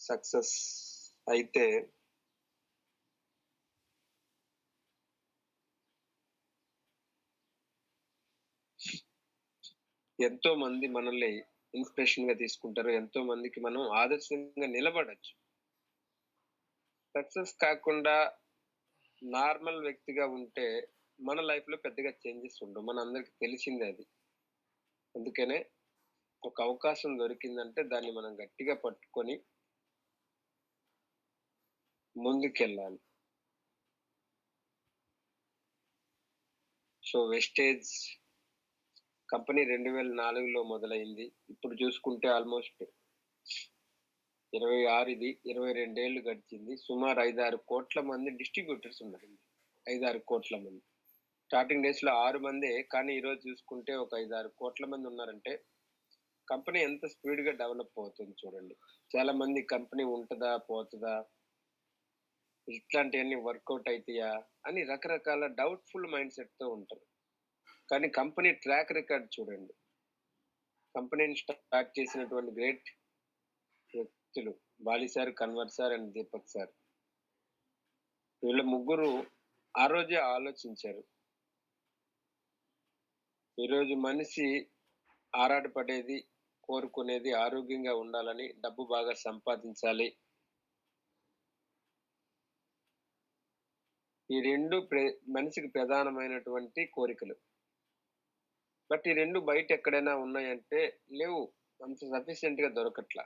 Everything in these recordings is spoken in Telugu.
సక్సెస్ అయితే ఎంతో మంది మనల్ని ఇన్స్పిరేషన్‌గా తీసుకుంటారు. ఎంతో మందికి మనం ఆదర్శంగా నిలబడొచ్చు. సక్సెస్ కాకుండా నార్మల్ వ్యక్తిగా ఉంటే మన లైఫ్‌లో పెద్దగా చేంజెస్ ఉండవు. మనందరికి తెలిసిందే అది. అందుకనే ఒక అవకాశం దొరికిందంటే దాన్ని మనం గట్టిగా పట్టుకొని ముందుకెళ్ళాలి. సో, వెస్టేజ్ కంపెనీ 2004లో మొదలైంది. ఇప్పుడు చూసుకుంటే ఆల్‌మోస్ట్ 26 ఇది. 22 ఏళ్ళు గడిచింది. సుమారు 5, 6 కోట్ల మంది డిస్ట్రిబ్యూటర్స్ ఉన్నారండి. 5, 6 కోట్ల మంది. స్టార్టింగ్ డేస్‌లో 6 మందే. కానీ ఈరోజు చూసుకుంటే ఒక 5, 6 కోట్ల మంది ఉన్నారంటే కంపెనీ ఎంత స్పీడ్‌గా డెవలప్ అవుతుంది చూడండి. చాలా మంది కంపెనీ ఉంటదా? పోతదా? ఇట్లాంటియన్నీ వర్కౌట్ అయితాయా? అని రకరకాల డౌట్‌ఫుల్ మైండ్‌సెట్‌తో ఉంటారు. కానీ కంపెనీ ట్రాక్ రికార్డ్ చూడండి. కంపెనీని స్టార్ట్ చేసినటువంటి గ్రేట్ వ్యక్తులు Bali sir, Kanwar sir and Deepak sir. వీళ్ళ ముగ్గురు ఆ రోజే ఆలోచించారు. ఈరోజు మనిషి ఆరాటపడేది, కోరుకునేది ఆరోగ్యంగా ఉండాలని, డబ్బు బాగా సంపాదించాలి. ఈ 2 మనిషికి ప్రధానమైనటువంటి కోరికలు. బట్ ఈ 2 బయట ఎక్కడైనా ఉన్నాయంటే లేవు. అంత సఫిషియెంట్‌గా దొరకట్లా.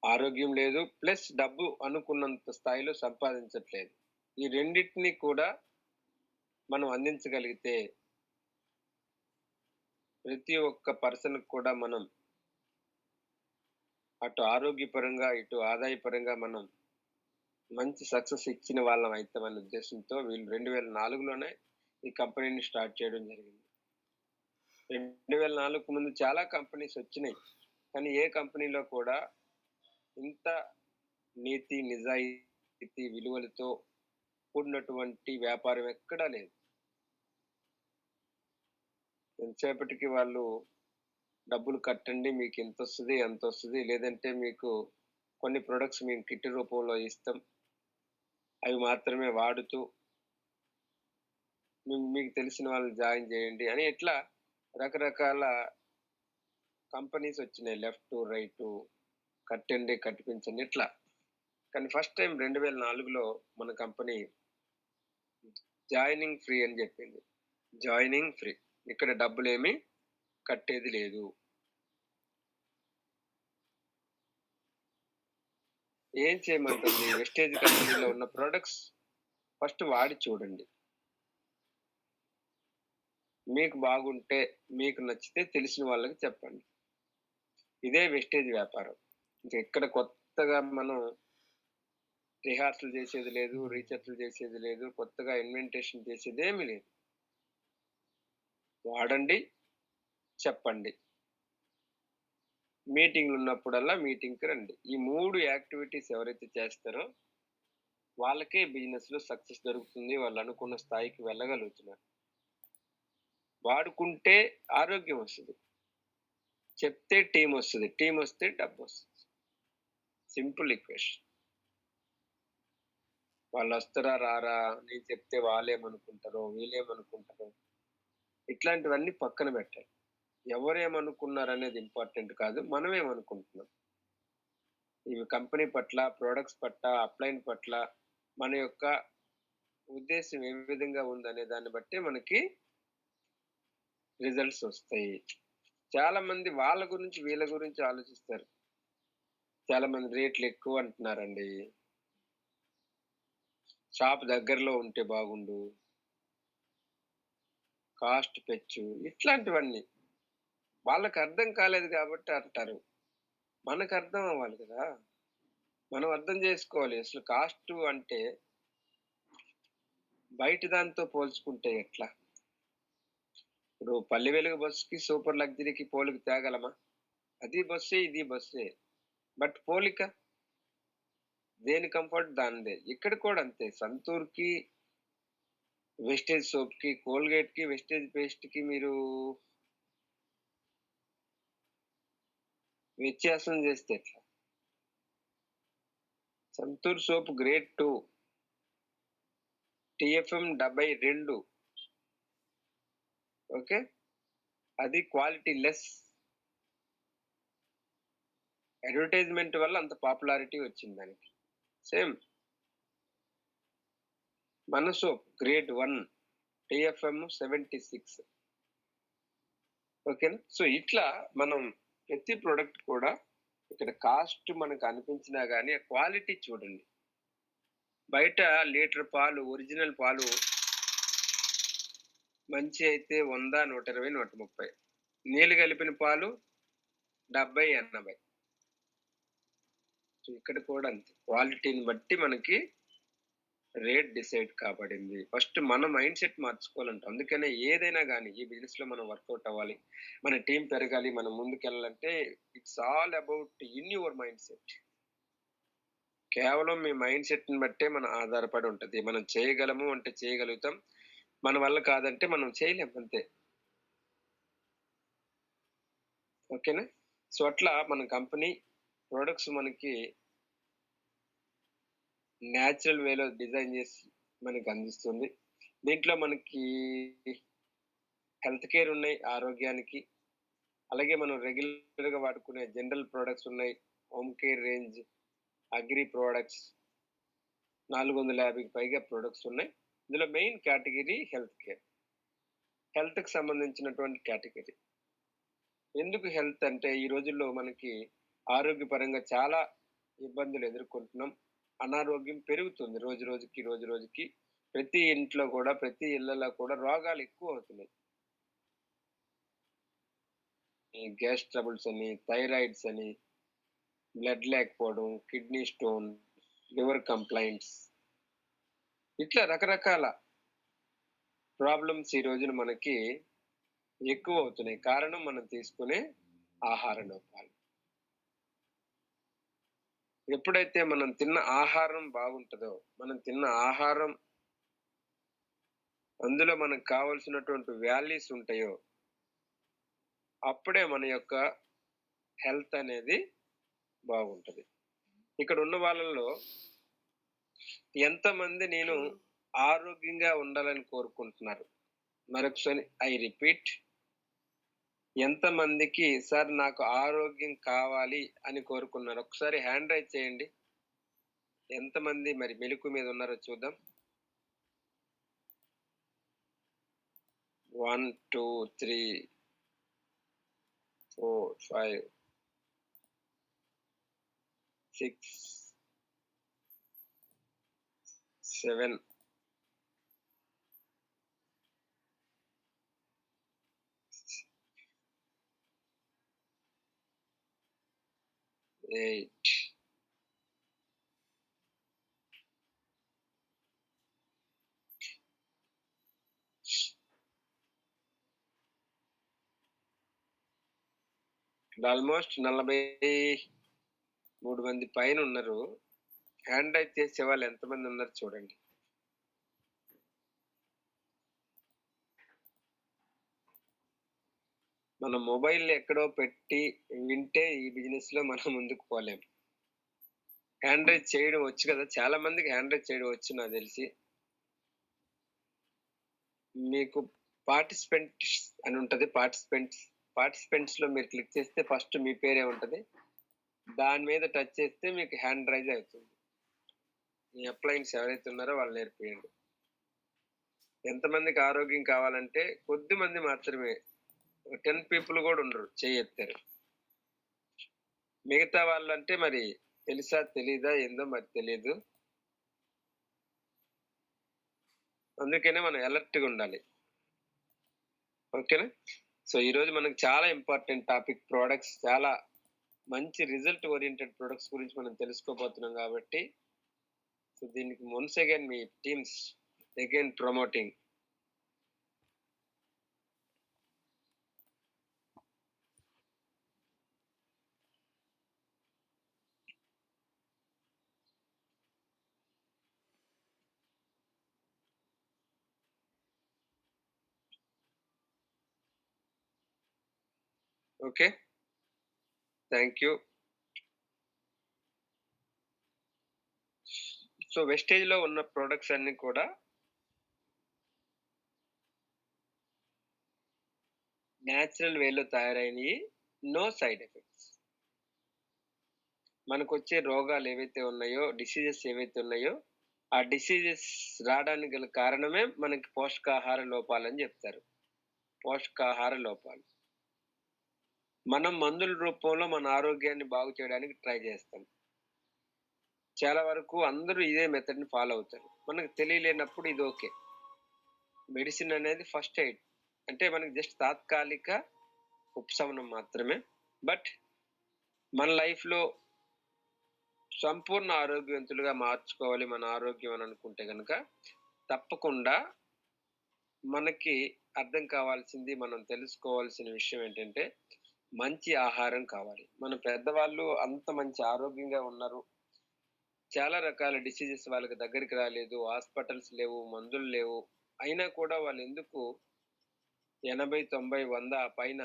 ఆరోగ్యం లేదు. ప్లస్ డబ్బు అనుకున్నంత స్థాయిలో సంపాదించట్లేదు. ఈ రెండిటిని కూడా మనం అందించగలిగితే ప్రతి ఒక్క పర్సన్‌కి కూడా మనం అటు ఆరోగ్యపరంగా, ఇటు ఆదాయపరంగా మనం మంచి సక్సెస్ ఇచ్చిన వాళ్ళం అయితామనే ఉద్దేశంతో వీళ్ళు 2004లోనే ఈ కంపెనీని స్టార్ట్ చేయడం జరిగింది. 2004కు ముందు చాలా కంపెనీస్ వచ్చినాయి. కానీ ఏ కంపెనీలో కూడా ఇంత నీతి, నిజాయితీ, విలువలతో కూడినటువంటి వ్యాపారం ఎక్కడా లేదు. ఎంతసేపటికి వాళ్ళు డబ్బులు కట్టండి మీకింతొస్తది, అంతొస్తది. లేదంటే మీకు కొన్ని ప్రొడక్ట్స్ మేము కిట్ రూపంలో ఇస్తాం. అవి మాత్రమే వాడుతూ మీకు తెలిసిన వాళ్ళని జాయిన్ జేయండి అని ఇట్లా రకరకాల కంపెనీస్ వచ్చినాయి. లెఫ్టు, రైటు, కట్టండి, కట్టిపించండి ఇట్లా. కానీ ఫస్ట్ టైమ్ 2004లో మన కంపెనీ జాయినింగ్ ఫ్రీ అని జెప్పింది. Joining free. ఇక్కడ డబ్బులేమి కట్టేది లేదు. ఏం చేయమంటుంది? వెస్టేజ్ కంపెనీలో ఉన్న ప్రొడక్ట్స్ ఫస్ట్ వాడి చూడండి. మీకు బాగుంటే, మీకు నచ్చితే తెలిసిన వాళ్ళకి చెప్పండి. ఇదే వెస్టేజ్ వ్యాపారం. ఇంకెక్కడ కొత్తగా మనం రిహార్సల్ చేసేది లేదు, రీసెర్చ్‌లు చేసేది లేదు, కొత్తగా ఇన్వెంటేషన్ చేసేదేమీ లేదు. వాడండి, చెప్పండి. మీటింగ్‌లున్నప్పుడల్లా మీటింగ్‌కి రండి. ఈ 3 యాక్టివిటీస్ ఎవరైతే చేస్తారో వాళ్ళకే బిజినెస్‌లో సక్సెస్ దొరుకుతుంది. వాళ్ళనుకున్న స్థాయికి వెళ్ళగలుగుతున్నారు. వాడుకుంటే ఆరోగ్యం వస్తది. చెప్తే టీమొస్తది. టీమొస్తే డబ్బొస్తది. Simple equation. వాళ్ళొస్తారా? రారా? నేను చెప్తే వాళ్ళేమనుకుంటారో? వీళ్ళేమనుకుంటారో? ఇట్లాంటివన్నీ పక్కన పెట్టాలి. ఎవరేమనుకున్నారనేది ఇంపార్టెంట్ కాదు. మనమేమనుకుంటున్నాం. ఇవి కంపెనీ పట్ల, ప్రొడక్ట్స్ పట్ల, అప్‌లైన్ పట్ల మన యొక్క ఉద్దేశ్యం ఏ విధంగా ఉందనే దాన్ని బట్టే మనకి రిజల్ట్స్ ఒస్తాయి. చాలా మంది వాళ్ళ గురించి, వీళ్ళ గురించి ఆలోచిస్తారు. చాలా మంది రేట్లెక్కువ అంటున్నారండి. షాప్ దగ్గరలో ఉంటే బాగుండు. కాస్ట్ పెంచు. ఇట్లాంటివన్నీ. వాళ్ళకర్థం కాలేదు గాబట్టి అంటారు. మనకర్థం అవ్వాలి కదా! మనం అర్థం జేసుకోవాలి. అసలు కాస్టు అంటే బయటి దాంతో పోల్చుకుంటే ఎట్లా? ఇప్పుడు 'పల్లె వెలుగు' బస్‌కి, 'సూపర్ లగ్జరీకి' పోలిక తేగలమా? అది బస్సే, ఇది బస్సే. బట్ పోలిక దేని కంఫర్ట్ దానిదే. ఇక్కడ కూడా అంతే. 'సంతూర్‌కి' వెస్టేజ్ సోప్‌కి, 'కోల్‌గేట్‌కి' వెస్టేజ్ పేస్ట్‌కి మీరు వ్యత్యాసం జేస్తే ఎట్లా? Santoor soap grade 2 TFM 72. Okay. అది క్వాలిటీ లెస్. అడ్వర్టైజ్‌మెంట్ వల్ల అంత పాపులారిటీ వచ్చింది దానికి. సేమ్ మన సోప్ గ్రేడ్ 1 TFM 76. ఓకేనా. సో ఇట్లా మనం ప్రతి ప్రొడక్ట్ కూడా ఇక్కడ కాస్ట్ మనకు అనిపించినా గానీ ఆ క్వాలిటీ చూడండి. బయట లీటర్ పాలు, ఒరిజినల్ పాలు మంచి అయితే 100, 120, 130. నీళ్ళు కలిపిన పాలు 70, 80. సో ఇక్కడ కూడా అంతే. క్వాలిటీని బట్టి మనకి రేట్ డిసైడ్ కాబడింది. ఫస్ట్ మన మైండ్ సెట్ మార్చుకోవాలంట. అందుకనే ఏదైనా గానీ ఈ బిజినెస్‌లో మనం వర్కౌట్ అవ్వాలి. మన టీమ్ పెరగాలి. మనం ముందుకెళ్ళాలంటే it's all about in your mind set. కేవలం మీ మైండ్ సెట్‌ని బట్టే మన ఆధారపడి ఉంటది. మనం చేయగలము అంటే చేయగలుగుతాం. మన వల్ల కాదంటే మనం చేయలేం అంతే. ఓకేనా. సో అట్లా మన కంపెనీ ప్రొడక్ట్స్ మనకి నేచురల్ వేలో డిజైన్ చేసి మనకి అందిస్తుంది. దీంట్లో మనకి హెల్త్ కేర్ ఉన్నాయి ఆరోగ్యానికి. అలాగే మనం రెగ్యులర్‌గా వాడుకునే జనరల్ ప్రొడక్ట్స్ ఉన్నాయి. Home care range, agri products 450కి పైగా ప్రొడక్ట్స్ ఉన్నాయి. ఇందులో మెయిన్ కేటగిరీ హెల్త్ కేర్. హెల్త్‌కి సంబంధించినటువంటి కేటగిరీ. ఎందుకు హెల్త్ అంటే ఈ రోజుల్లో మనకి ఆరోగ్యపరంగా చాలా ఇబ్బందులు ఎదుర్కొంటున్నాం. అనారోగ్యం పెరుగుతుంది రోజు రోజుకి, రోజు రోజుకి. ప్రతి ఇంట్లో కూడా, ప్రతి ఇళ్లలో కూడా రోగాలు ఎక్కువవుతున్నాయి. ఈ గ్యాస్ ట్రబుల్స్ అని, థైరాయిడ్స్ అని, బ్లడ్ లేకపోవడం, కిడ్నీ స్టోన్, లివర్ కంప్లెయింట్స్ ఇట్లా రకరకాల ప్రాబ్లమ్స్ ఈ రోజున మనకి ఎక్కువవుతున్నాయి. కారణం మనం తీసుకునే ఆహార లోపాలు. ఎప్పుడైతే మనం తిన్న ఆహారం బాగుంటదో, మనం తిన్న ఆహారం అందులో మనకు కావాల్సినటువంటి వాల్యూస్ ఉంటాయో, అప్పుడే మన యొక్క హెల్త్ అనేది బాగుంటది. ఇక్కడ ఉన్న వాళ్ళలో ఎంతమంది నేను ఆరోగ్యంగా ఉండాలని కోరుకుంటున్నారు? మరొకసారి ఐ రిపీట్. ఎంతమందికి సార్ నాకు ఆరోగ్యం కావాలి అని కోరుకున్నారు? ఒకసారి హ్యాండ్ రైజ్ చేయండి. ఎంతమంది మరి మెలుకు మీద ఉన్నారో చూద్దాం. 1, 2, 3, 4, 5, 6, 7, 8. ఇక్కడ ఆల్మోస్ట్ 43 మంది పైనున్నారు. హ్యాండ్ రైజ్ చేసేవాళ్ళు ఎంతమంది ఉన్నారు చూడండి. మన మొబైల్ ఎక్కడో పెట్టి వింటే ఈ బిజినెస్‌లో మనం ముందుకు పోలేం. హ్యాండ్ రైజ్ చేయడం వచ్చు కదా! చాలా మందికి హ్యాండ్ రైజ్ చేయడం వచ్చు నాకు తెలిసి. మీకు పార్టిసిపెంట్స్ అని ఉంటది. పార్టిసిపెంట్స్‌లో మీరు క్లిక్ చేస్తే ఫస్ట్ మీ పేరే ఉంటది. దాని మీద టచ్ చేస్తే మీకు హ్యాండ్ రైజ్ అవుతుంది. మీ అప్లయన్స్ ఎవరైతే ఉన్నారో వాళ్ళు నేర్పియండి. ఎంతమందికి ఆరోగ్యం కావాలంటే కొద్ది మంది మాత్రమే. 10 పీపుల్ గూడా ఉండరు చెయ్యెత్తారు. మిగతా వాళ్ళంటే మరి తెలుసా? తెలీదా? ఏందో మరి తెలీదు. అందుకనే మనం అలర్ట్‌గా ఉండాలి. ఓకేనా? సో, ఈరోజు మనకు చాలా ఇంపార్టెంట్ టాపిక్ ప్రొడక్ట్స్. చాలా మంచి రిజల్ట్ ఓరియెంటెడ్ ప్రొడక్ట్స్ గురించి మనం తెలుసుకోబోతున్నాం గాబట్టి, సో, దీనికి వన్స్ అగైన్ మీ teams again promoting. Okay. Thank you. So వెస్టేజ్‌లో ఉన్న ప్రొడక్ట్స్ అన్నీ కూడా నేచురల్ వేలో తయారైనయి. No side effects. మనకొచ్చే రోగాలు ఏవైతే ఉన్నాయో, డిసీజెస్ ఏవైతే ఉన్నాయో, ఆ డిసీజెస్ రావడానికి గల కారణమే మనకి పోషకాహార లోపాలని జెప్తారు. పోషకాహార లోపాలు. మనం మందుల రూపంలో మన ఆరోగ్యాన్ని బాగు చేయడానికి ట్రై జేస్తాం. చాలా వరకు అందరూ ఇదే మెథడ్‌ని ఫాలో అవుతారు. మనకు తెలియలేనప్పుడు ఇది ఓకే. మెడిసిన్ అనేది ఫస్ట్ ఎయిడ్. అంటే మనకి జస్ట్ తాత్కాలిక ఉపశమనం మాత్రమే. బట్ మన లైఫ్‌లో సంపూర్ణ ఆరోగ్యవంతులుగా మార్చుకోవాలి మన ఆరోగ్యం అని అనుకుంటే గనక, తప్పకుండా మనకి అర్థం కావాల్సింది, మనం తెలుసుకోవాల్సిన విషయం ఏంటంటే, మంచి ఆహారం కావాలి. మన పెద్దవాళ్ళు అంత మంచి ఆరోగ్యంగా ఉన్నారు. చాలా రకాల డిసీజెస్ వాళ్ళకి దగ్గరికి రాలేదు. హాస్పిటల్స్ లేవు, మందులు లేవు. అయినా కూడా వాళ్ళెందుకు 80, 90, 100 ఆ పైన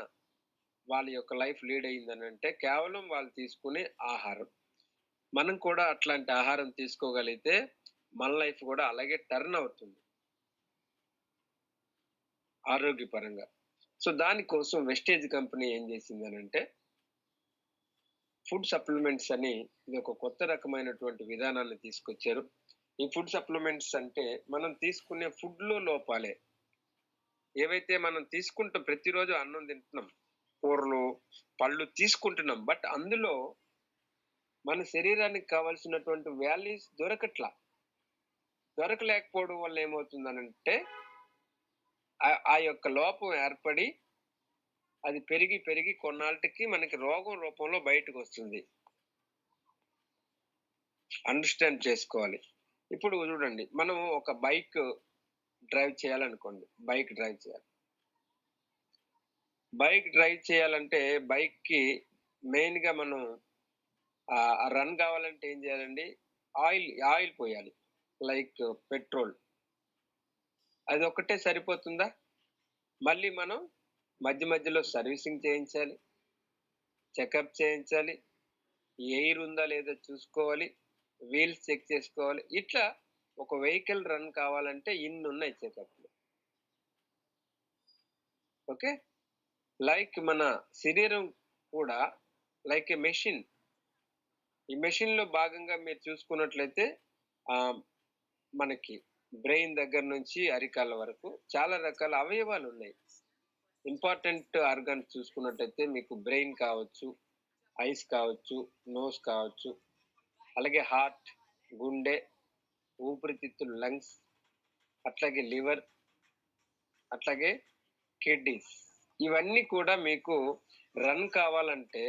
వాళ్ళ యొక్క లైఫ్ లీడ్ అయిందనంటే, కేవలం వాళ్ళు తీసుకునే ఆహారం. మనం కూడా అట్లాంటి ఆహారం తీసుకోగలిగితే, మన లైఫ్ గూడా అలాగే టర్న్ అవుతుంది ఆరోగ్యపరంగా. సో, దానికోసం వెస్టేజ్ కంపెనీ ఏం జేసిందనంటే, ఫుడ్ సప్లిమెంట్స్ అని ఇదొక కొత్త రకమైనటువంటి విధానాన్ని తీసుకొచ్చారు. ఈ ఫుడ్ సప్లిమెంట్స్ అంటే, మనం తీసుకునే ఫుడ్‌లో లోపాలే. ఏవైతే మనం తీసుకుంటాం ప్రతిరోజు అన్నం తింటున్నాం. కూరలు, పళ్ళు తీసుకుంటున్నాం. బట్ అందులో మన శరీరానికి కావాల్సినటువంటి వాల్యూస్ దొరకట్ల. దొరకలేకపోవడం వల్ల ఏమవుతుందనంటే, ఆ యొక్క లోపం ఏర్పడి, అది పెరిగి, పెరిగి కొన్నాళ్ళకి మనకి రోగం రూపంలో బయటకొస్తుంది. అండర్‌స్టాండ్ చేసుకోవాలి. ఇప్పుడు చూడండి, మనం ఒక బైక్ డ్రైవ్ చేయాలనుకోండి. బైక్ డ్రైవ్ చేయాలి. బైక్ డ్రైవ్ చేయాలంటే బైక్‌కి మెయిన్‌గా మనం రన్ కావాలంటే ఏం చేయాలండి? ఆయిల్ ఆయిల్ పోయాలి. Like petrol. అదొక్కటే సరిపోతుందా? మళ్ళీ మనం మధ్య మధ్యలో సర్వీసింగ్ చేయించాలి. చెకప్ చేయించాలి. ఎయిర్ ఉందా లేదా చూసుకోవాలి. వీల్స్ చెక్ చేసుకోవాలి. ఇట్లా ఒక వెహికల్ రన్ కావాలంటే ఇన్నున్నాయి చెకప్‌లు. ఓకే. లైక్ మన శరీరం కూడా లైక్ ఎ మెషిన్. ఈ మెషిన్‌లో భాగంగా మీరు చూసుకున్నట్లయితే ఆహ్, మనకి బ్రెయిన్ దగ్గర నుంచి అరికాళ్ళ వరకు చాలా రకాల అవయవాలున్నాయి. ఇంపార్టెంట్ ఆర్గాన్స్ చూసుకున్నట్టయితే మీకు బ్రెయిన్ కావచ్చు, ఐస్ కావచ్చు, నోస్ కావచ్చు, అలాగే హార్ట్, గుండె, ఊపిరితిత్తులు, లంగ్స్, అట్లాగే లివర్, అట్లాగే కిడ్నీస్. ఇవన్నీ కూడా మీకు రన్ కావాలంటే,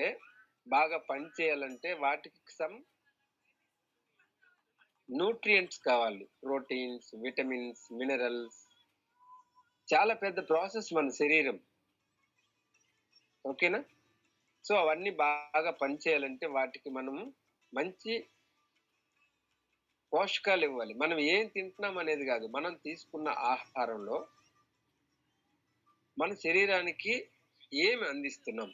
బాగా పని చేయాలంటే వాటికి న్యూట్రియంట్స్ కావాలి. ప్రోటీన్స్, విటమిన్స్, మినరల్స్, చాలా పెద్ద ప్రాసెస్ మన శరీరం. ఓకేనా? సో, అవన్నీ బాగా పనిచేయాలంటే వాటికి మనము మంచి పోషకాలివ్వాలి. మనం ఏం తింటున్నాం అనేది గాదు. మనం తీసుకున్న ఆహారంలో మన శరీరానికి ఏమి అందిస్తున్నాం?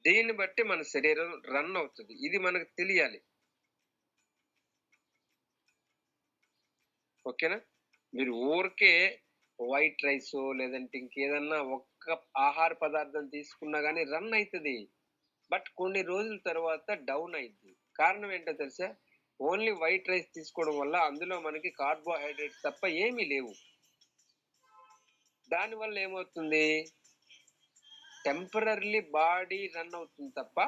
దీన్ని బట్టి మన శరీరం రన్ అవుతది. ఇది మనకు తెలియాలి. ఓకేనా? మీరు ఊరికే వైట్ రైసో లేదంటే ఇంకేదన్నా ఒక్క ఆహార పదార్థం తీసుకున్నా గాని రన్ అయితది. బట్ కొన్ని రోజుల తర్వాత డౌన్ అయిద్ది. కారణం ఏంటో తెలుసా? ఓన్లీ వైట్ రైస్ తీసుకోవడం వల్ల అందులో మనకి కార్బోహైడ్రేట్స్ తప్ప ఏమీ లేవు. దానివల్ల ఏమవుతుంది? టెంపరరీలీ బాడీ రన్ అవుతుంది తప్ప,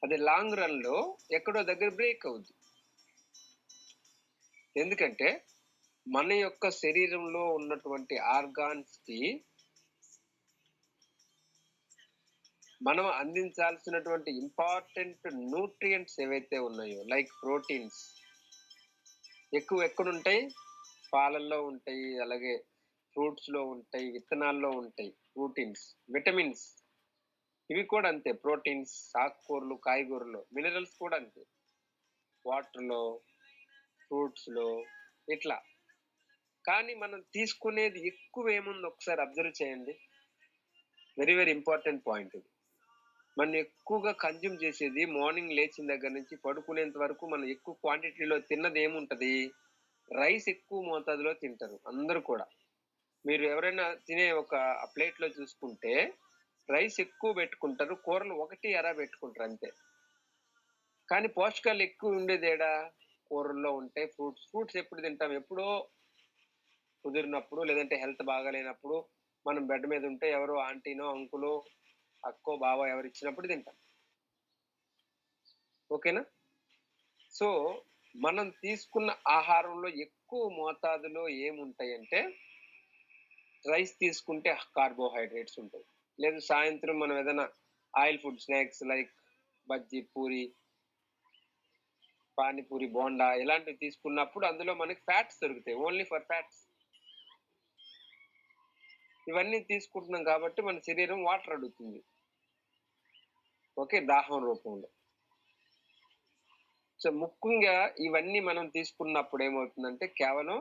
అది లాంగ్ రన్‌లో ఎక్కడో దగ్గర బ్రేక్ అవుద్ది. ఎందుకంటే, మన యొక్క శరీరంలో ఉన్నటువంటి ఆర్గాన్స్‌కి మనం అందించాల్సినటువంటి ఇంపార్టెంట్ న్యూట్రియంట్స్ ఏవైతే ఉన్నాయో, లైక్ ప్రోటీన్స్ ఎక్కువ ఎక్కడుంటాయి? పాలల్లో ఉంటాయి. అలాగే ఫ్రూట్స్‌లో ఉంటాయి. విత్తనాల్లో ఉంటాయి. ప్రోటీన్స్, విటమిన్స్ ఇవి కూడా అంతే. ప్రోటీన్స్, ఆకుకూరలు, కాయగూరలు, మినరల్స్ కూడా అంతే. వాటర్‌లో, ఫ్రూట్స్‌లో ఇట్లా. కానీ మనం తీసుకునేది ఎక్కువ ఏముందో ఒకసారి అబ్జర్వ్ చేయండి. వెరీ ఇంపార్టెంట్ పాయింట్ ఇది. మనం ఎక్కువగా కన్జ్యూమ్ చేసేది మార్నింగ్ లేచిన దగ్గర నుంచి పడుకునేంత వరకు మనం ఎక్కువ క్వాంటిటీలో తిన్నది ఏముంటది? రైస్ ఎక్కువ మోతాదులో తింటారు అందరూ కూడా. మీరు ఎవరైనా తినే ఒక ప్లేట్‌లో చూసుకుంటే రైస్ ఎక్కువ పెట్టుకుంటారు. కూరలు ఒకటి, అర పెట్టుకుంటారు అంతే. కానీ పోషకాలు ఎక్కువ ఉండేదేడా? కూరల్లో ఉంటాయి. ఫ్రూట్స్ ఎప్పుడు తింటాం? ఎప్పుడో కుదిరినప్పుడు, లేదంటే హెల్త్ బాగాలేనప్పుడు, మనం బెడ్ మీద ఉంటే ఎవరో ఆంటీనో, అంకులో, అక్కో, బావో ఎవరిచ్చినప్పుడు తింటాం. ఓకేనా? సో, మనం తీసుకున్న ఆహారంలో ఎక్కువ మోతాదులో ఏముంటాయంటే, రైస్ తీసుకుంటే కార్బోహైడ్రేట్స్ ఉంటాయి. లేదు సాయంత్రం మనం ఏదైనా oil food snacks like bajji, puri, panipuri, bonda ఇలాంటివి తీసుకున్నప్పుడు అందులో మనకి ఫ్యాట్స్ దొరుకుతాయి. Only for fats. ఇవన్నీ తీసుకుంటున్నాం కాబట్టి మన శరీరం వాటర్ అడుగుతుంది. ఓకే. దాహం రూపంలో. సో, ముఖ్యంగా ఇవన్నీ మనం తీసుకున్నప్పుడు ఏమవుతుందంటే కేవలం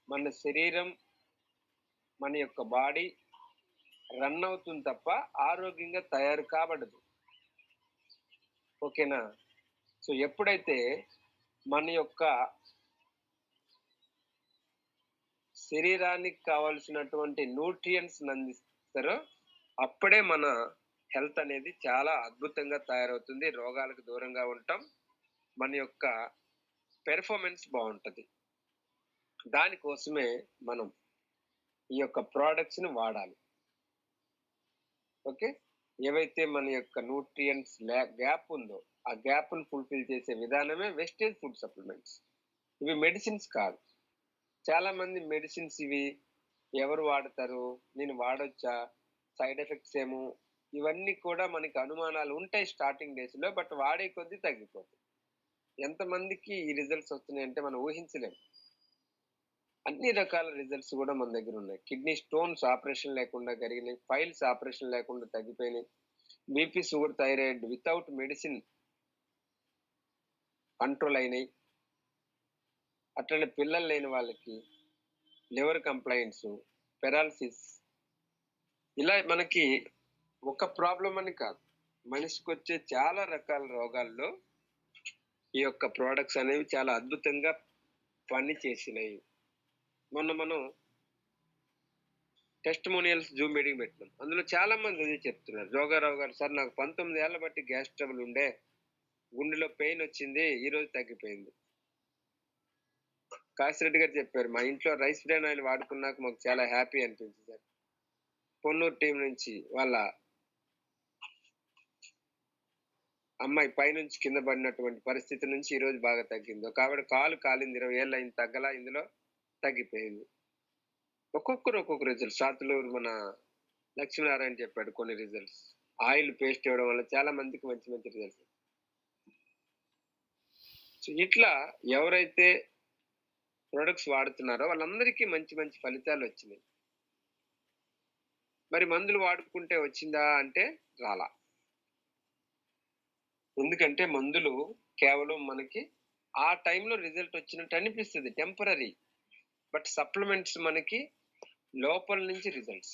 మన శరీరం, మన యొక్క బాడీ రన్ అవుతుంది తప్ప ఆరోగ్యంగా తయారు కాబడదు. ఓకేనా? సో, ఎప్పుడైతే మన యొక్క శరీరానికి కావాల్సినటువంటి న్యూట్రియంట్స్‌ని అందిస్తారో అప్పుడే మన హెల్త్ అనేది చాలా అద్భుతంగా తయారవుతుంది. రోగాలకు దూరంగా ఉంటాం. మన యొక్క పెర్ఫార్మెన్స్ బావుంటది. దానికోసమే మనం ఈ యొక్క ప్రొడక్ట్స్‌ని వాడాలి. ఓకే. ఏవైతే మన యొక్క న్యూట్రియంట్స్ గ్యాప్ ఉందో, ఆ గ్యాప్‌ని ఫుల్‌ఫిల్ చేసే విధానమే వెస్టేజ్ ఫుడ్ సప్లిమెంట్స్. ఇవి మెడిసిన్స్ కాదు. చాలా మంది మెడిసిన్స్ ఇవి ఎవరు వాడతారు? నేను వాడొచ్చా? సైడ్ ఎఫెక్ట్స్ ఏమో ఇవన్నీ కూడా మనకి అనుమానాలు ఉంటాయి స్టార్టింగ్ డేస్‌లో. బట్ వాడే కొద్దీ తగ్గిపోతాయి. ఎంతమందికి ఈ రిజల్ట్స్ వస్తున్నాయంటే మనం ఊహించలేం. అన్ని రకాల రిజల్ట్స్ గూడా మన దగ్గరున్నాయి. కిడ్నీ స్టోన్స్ ఆపరేషన్ లేకుండా జరిగినాయి. పైల్స్ ఆపరేషన్ లేకుండా తగ్గిపోయినాయి. BP, sugar, thyroid without medicine control అయినాయి. అట్లనే పిల్లలు లేని వాళ్ళకి లివర్ కంప్లెయింట్స్, పెరాలిసిస్ ఇలా మనకి ఒక ప్రాబ్లమ్ అని కాదు. మనిషికొచ్చే చాలా రకాల రోగాల్లో ఈ యొక్క ప్రొడక్ట్స్ అనేవి చాలా అద్భుతంగా పని చేసినాయి. మొన్న మనం టెస్టిమోనియల్స్ జూమ్ మీటింగ్ పెట్టినాం. అందులో చాలా మంది అదే చెప్తున్నారు. జోగారావు గారు, సార్ నాకు 19 ఏళ్ల బట్టి గ్యాస్ ట్రబుల్ ఉండే. గుండెలో పెయిన్ వచ్చింది. ఈరోజు తగ్గిపోయింది. కాశిరెడ్డి గారు చెప్పారు. మా ఇంట్లో రైస్ బ్రాన్ ఆయిల్ వాడుకున్నాక మాకు చాలా హ్యాపీ అనిపించింది సార్. పొన్నూరు టీం నుంచి వాళ్ళ అమ్మాయి పైనుంచి కింద పడినటువంటి పరిస్థితి నుంచి ఈరోజు బాగా తగ్గింది. ఒక ఆవిడ కాలు కాలింది. 20 ఏళ్ళు అయింది తగ్గలా. ఇందులో తగ్గిపోయింది. ఒక్కొక్కరు ఒక్కొక్క రిజల్ట్. సాతులూరు మన లక్ష్మీనారాయణ చెప్పాడు కొన్ని రిజల్ట్స్. ఆయిల్ పేస్ట్ ఇవ్వడం వల్ల చాలా మందికి మంచి మంచి రిజల్ట్స్. సో, ఇట్లా ఎవరైతే ప్రొడక్ట్స్ వాడుతున్నారో వాళ్ళందరికీ మంచి మంచి ఫలితాలొచ్చినాయి. మరి మందులు వాడుకుంటే వచ్చిందా అంటే రాలా. ఎందుకంటే మందులు కేవలం మనకి ఆ టైంలో రిజల్ట్ వచ్చినట్టు అనిపిస్తది. టెంపరరీ. బట్ సప్లిమెంట్స్ మనకి లోపల నుంచి రిజల్ట్స్.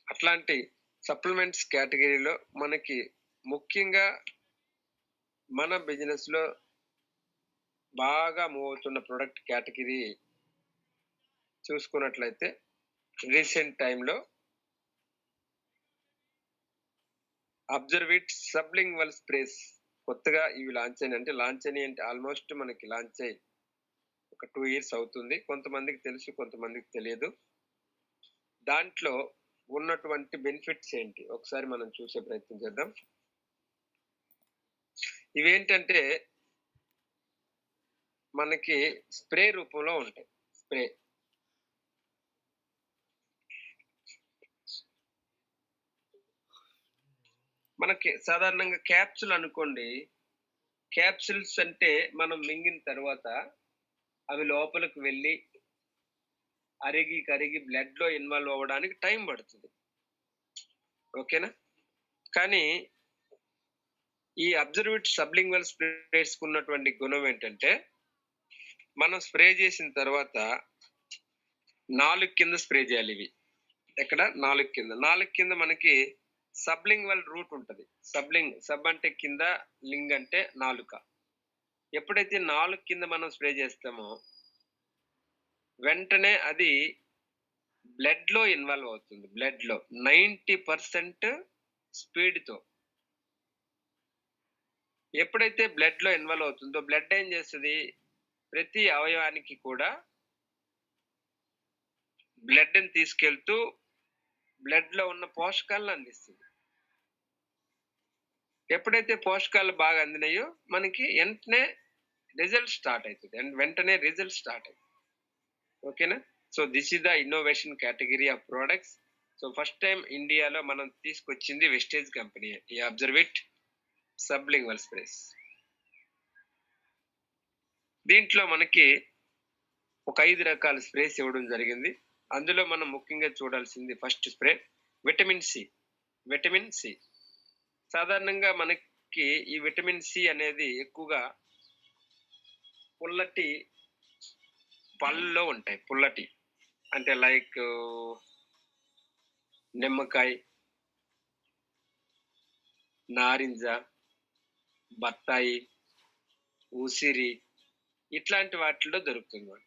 అట్లాంటి సప్లిమెంట్స్ కేటగిరీలో మనకి ముఖ్యంగా మన బిజినెస్‌లో బాగా మూవ్ అవుతున్న ప్రొడక్ట్ కేటగిరీ చూసుకున్నట్లయితే రీసెంట్ టైమ్‌లో అబ్జర్విట్ సబ్లింగ్వల్ స్ప్రేస్ కొత్తగా ఇవి లాంచ్ అయినాయి. అంటే లాంచ్ అయినాయి అంటే ఆల్మోస్ట్ మనకి లాంచ్ అయ్యి ఒక 2 ఇయర్స్ అవుతుంది. కొంతమందికి తెలుసు, కొంతమందికి తెలియదు. దాంట్లో ఉన్నటువంటి బెనిఫిట్స్ ఏంటి? ఒకసారి మనం చూసే ప్రయత్నం చేద్దాం. ఇవేంటంటే మనకి స్ప్రే రూపంలో ఉంటాయి. స్ప్రే. మనకి సాధారణంగా క్యాప్సూల్ అనుకోండి. క్యాప్సూల్స్ అంటే మనం మింగిన తర్వాత అవి లోపలికి వెళ్లి అరిగి, కరిగి బ్లడ్‌లో ఇన్వాల్వ్ అవ్వడానికి టైం పడుతుంది. ఓకేనా? కానీ ఈ అబ్జర్విట్ సబ్లింగ్వల్ స్ప్రేస్‌కి ఉన్నటువంటి గుణం ఏంటంటే, మనం స్ప్రే చేసిన తర్వాత నాలుక కింద స్ప్రే చేయాలివి. ఎక్కడ? నాలుక కింద. నాలుక కింద మనకి సబ్లింగ్వల్ రూట్ ఉంటది. సబ్ అంటే కింద, లింగ్ అంటే నాలుక. ఎప్పుడైతే నాలుక కింద మనం స్ప్రే చేస్తామో, వెంటనే అది బ్లడ్‌లో ఇన్వాల్వ్ అవుతుంది. బ్లడ్‌లో 90% స్పీడ్‌తో. ఎప్పుడైతే బ్లడ్‌లో ఇన్వాల్వ్ అవుతుందో, బ్లడ్ ఏం చేస్తది, ప్రతి అవయవానికి కూడా బ్లడ్‌ని తీసుకెళ్తూ బ్లడ్‌లో ఉన్న పోషకాలను అందిస్తుంది. ఎప్పుడైతే పోషకాలు బాగా అందినాయో, మనకి వెంటనే రిజల్ట్ స్టార్ట్ అయితది. వెంటనే రిజల్ట్ స్టార్ట్ అయితది. ఓకేనా? So, this is the innovation category of products. So, first time ఇండియాలో మనం తీసుకొచ్చింది Vestige company. You absorb it. Sublingual sprays. దీంట్లో మనకి ఒక 5 రకాల స్ప్రేస్ ఇవ్వడం జరిగింది. అందులో మనం ముఖ్యంగా చూడాల్సింది first spray vitamin C. Vitamin C. సాధారణంగా మనకి ఈ విటమిన్ సి అనేది ఎక్కువగా పుల్లటి పళ్ళలో ఉంటాయి. పుల్లటి అంటే లైక్ నిమ్మకాయ, నారింజ, బత్తాయి, ఉసిరి ఇట్లాంటి వాటిల్లో దొరుకుతుందన్నమాట.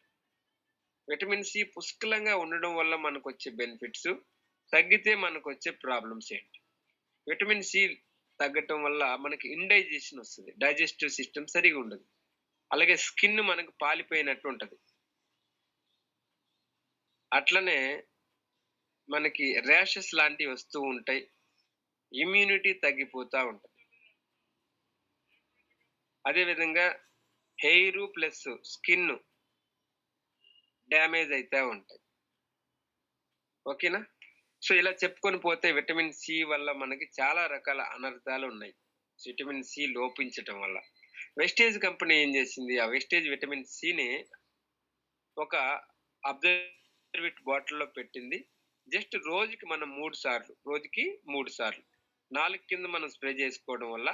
విటమిన్ సి పుష్కలంగా ఉండడం వల్ల మనకొచ్చే బెనిఫిట్స్, తగ్గితే మనకొచ్చే ప్రాబ్లమ్స్ ఏంటి? విటమిన్ సి తగ్గటం వల్ల మనకి ఇండైజెషన్ వస్తది. డైజెస్టివ్ సిస్టమ్ సరిగా ఉండదు. అలాగే స్కిన్ మనకు పాలిపోయినట్టు ఉంటది. అట్లనే మనకి ర్యాషెస్ లాంటివి వస్తూ ఉంటాయి. ఇమ్యూనిటీ తగ్గిపోతా ఉంటది. అదే విధంగా హెయిర్ ప్లస్ స్కిన్ డ్యామేజ్ అయితా ఉంటాయి. ఓకేనా? సో, ఇలా చెప్పుకొని పోతే విటమిన్ సి వల్ల మనకి చాలా రకాల అనర్థాలు ఉన్నాయి. విటమిన్ సి లోపించటం వల్ల. వెస్టేజ్ కంపెనీ ఏం చేసింది, ఆ వెస్టేజ్ విటమిన్ సిని ఒక అబ్జర్వేట్ బాటిల్‌లో పెట్టింది. జస్ట్ రోజుకి మనం 3 సార్లు, రోజుకి 3 సార్లు నాలుక కింద మనం స్ప్రే చేసుకోవడం వల్ల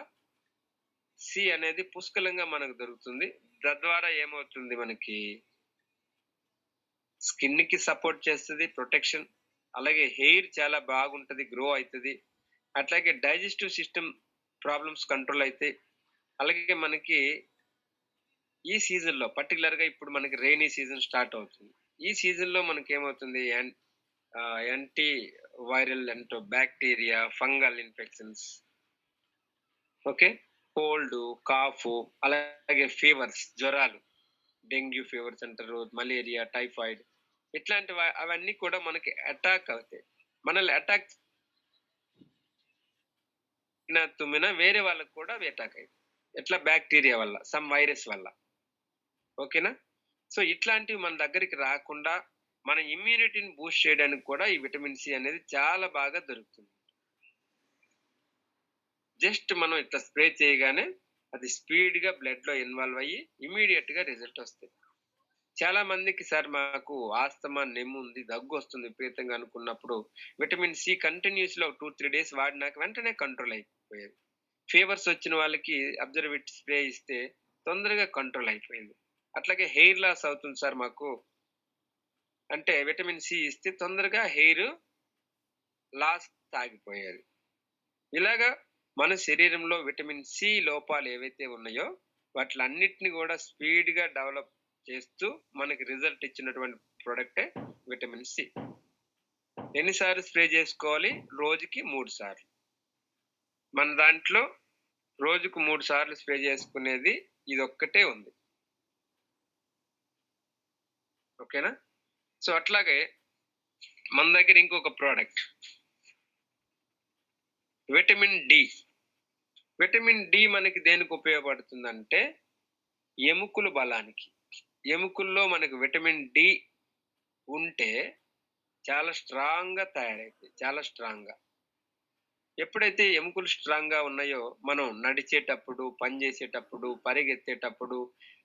సి అనేది పుష్కలంగా మనకు దొరుకుతుంది. తద్వారా ఏమవుతుంది మనకి స్కిన్‌కి సపోర్ట్ చేస్తది ప్రొటెక్షన్. అలాగే హెయిర్ చాలా బాగుంటది. గ్రో అయితది. అట్లాగే డైజెస్టివ్ సిస్టమ్ ప్రాబ్లమ్స్ కంట్రోల్ అయితాయి. అలాగే మనకి ఈ సీజన్‌లో పర్టిక్యులర్‌గా ఇప్పుడు మనకి రెయినీ సీజన్ స్టార్ట్ అవుతుంది. ఈ సీజన్‌లో మనకేమవుతుంది యాంటీ వైరల్ అంటూ bacteria, fungal infections, okay. Cold, cough, అలాగే ఫీవర్స్, జ్వరాలు, డెంగ్యూ ఫీవర్స్ అంటారు, మలేరియా, టైఫాయిడ్ అవన్నీ కూడా మనకి అటాక్ అవుతాయి. మనల్ని అటాక్ తుమ్మిన వేరే వాళ్ళకి కూడా అవి అటాక్ అయితాయి. ఎట్లా బాక్టీరియా వల్ల, సమ్ వైరస్ వల్ల. ఓకేనా? సో, ఇట్లాంటివి మన దగ్గరికి రాకుండా మన ఇమ్యూనిటీని బూస్ట్ చేయడానికి కూడా ఈ విటమిన్ సి అనేది చాలా బాగా దొరుకుతుంది. జస్ట్ మనం ఇట్లా స్ప్రే చేయగానే అది స్పీడ్‌గా బ్లడ్‌లో ఇన్వాల్వ్ అయ్యి ఇమ్మీడియేట్‌గా రిజల్ట్ వస్తది. చాలా మందికి సార్ మాకు ఆస్తమా, నెమ్ముంది, దగ్గొస్తుంది విపరీతంగా అనుకున్నప్పుడు విటమిన్ సి కంటిన్యూస్‌లో 2, 3 డేస్ వాడినాక వెంటనే కంట్రోల్ అయిపోయేది. ఫీవర్స్ వచ్చిన వాళ్ళకి అబ్జర్వేట్ స్ప్రే ఇస్తే తొందరగా కంట్రోల్ అయిపోయింది. అట్లాగే హెయిర్ లాస్ అవుతుంది సార్ మాకు. అంటే విటమిన్ సి ఇస్తే తొందరగా హెయిర్ లాస్ ఆగిపోయేది. ఇలాగా మన శరీరంలో విటమిన్ సి లోపాలు ఏవైతే ఉన్నాయో వాటిలన్నిటిని కూడా స్పీడ్‌గా డెవలప్ చేస్తూ మనకి రిజల్ట్ ఇచ్చినటువంటి ప్రొడక్టే విటమిన్ సి. ఎన్ని సార్లు స్ప్రే చేసుకోవాలి? రోజుకి 3 సార్లు. మన దాంట్లో రోజుకు 3 సార్లు స్ప్రే చేసుకునేది ఇదొక్కటే ఉంది. ఓకేనా? సో, అట్లాగే మన దగ్గర ఇంకొక product vitamin D. Vitamin D మనకి దేనికి ఉపయోగపడుతుందంటే ఎముకల బలానికి. ఎముకల్లో మనకు విటమిన్ డి ఉంటే చాలా స్ట్రాంగ్‌గా తయారైతాయి. చాలా స్ట్రాంగ్‌గా. ఎప్పుడైతే ఎముకలు స్ట్రాంగ్‌గా ఉన్నాయో, మనం నడిచేటప్పుడు, పని చేసేటప్పుడు, పరిగెత్తేటప్పుడు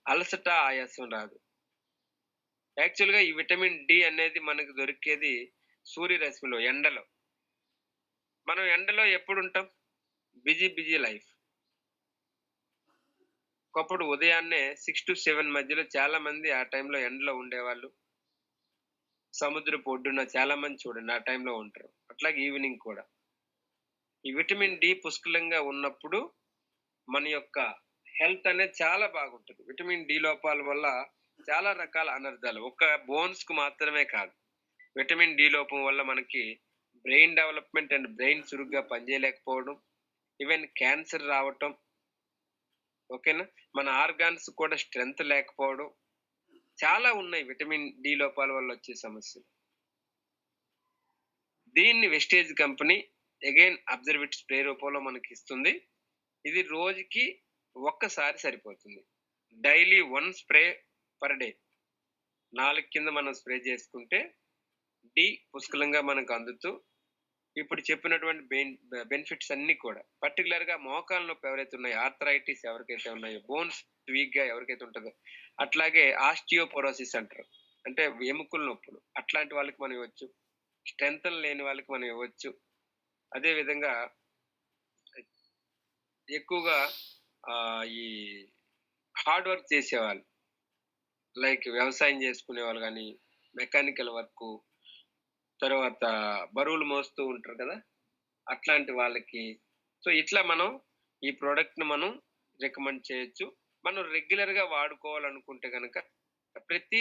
అలసట, ఆయాసం రాదు. యాక్చువల్‌గా ఈ విటమిన్ డి అనేది మనకు దొరికేది సూర్యరశ్మిలో, ఎండలో. మనం ఎండలో ఎప్పుడుంటాం? Busy life. ఒకప్పుడు ఉదయాన్నే 6-7 మధ్యలో చాలా మంది ఆ టైంలో ఎండలో ఉండేవాళ్ళు. సముద్రపు ఒడ్డున చాలా మంది చూడండి ఆ టైంలో ఉంటారు. అట్లాగే ఈవినింగ్ కూడా. ఈ విటమిన్ డి పుష్కలంగా ఉన్నప్పుడు మన యొక్క హెల్త్ అనేది చాలా బాగుంటది. విటమిన్ డి లోపాల వల్ల చాలా రకాల అనర్థాలు. ఒక్క బోన్స్‌కి మాత్రమే కాదు. విటమిన్ డి లోపం వల్ల మనకి బ్రెయిన్ డెవలప్‌మెంట్ అండ్ బ్రెయిన్ చురుగ్గా పనిచేయలేకపోవడం, ఈవెన్ క్యాన్సర్ రావటం, ఓకేనా? మన ఆర్గాన్స్ కూడా స్ట్రెంత్ లేకపోవడం, చాలా ఉన్నాయి విటమిన్ డి లోపాల వల్ల వచ్చే సమస్యలు. దీన్ని Vestige company again absorb spray రూపంలో మనకిస్తుంది. ఇది రోజుకి ఒక్కసారి సరిపోతుంది. Daily 1 spray per day. 4 కింద మనం స్ప్రే చేసుకుంటే డి పుష్కలంగా మనకు అందుతూ ఇప్పుడు చెప్పినటువంటి బెనిఫిట్స్ అన్నీ కూడా పర్టిక్యులర్‌గా మోకాళ్ళ నొప్పి ఎవరైతే ఉన్నాయో, ఆర్థరైటిస్ ఎవరికైతే ఉన్నాయో, బోన్స్ వీక్‌గా ఎవరికైతే ఉంటదో, అట్లాగే ఆస్టియోపోరోసిస్ అంటారు. అంటే ఎముకల నొప్పులు. అట్లాంటి వాళ్ళకి మనం ఇవ్వచ్చు. స్ట్రెంత్ లేని వాళ్ళకి మనం ఇవ్వచ్చు. అదే విధంగా ఎక్కువగా ఈ హార్డ్ వర్క్ చేసేవాళ్ళు, లైక్ వ్యవసాయం చేసుకునేవాళ్ళు గాని, మెకానికల్ వర్కు, తర్వాత బరువులు మోస్తూ ఉంటారు కదా! అట్లాంటి వాళ్ళకి. సో, ఇట్లా మనం ఈ ప్రొడక్ట్‌ని మనం రికమెండ్ చేయొచ్చు. మనం రెగ్యులర్‌గా వాడుకోవాలనుకుంటే గనక ప్రతి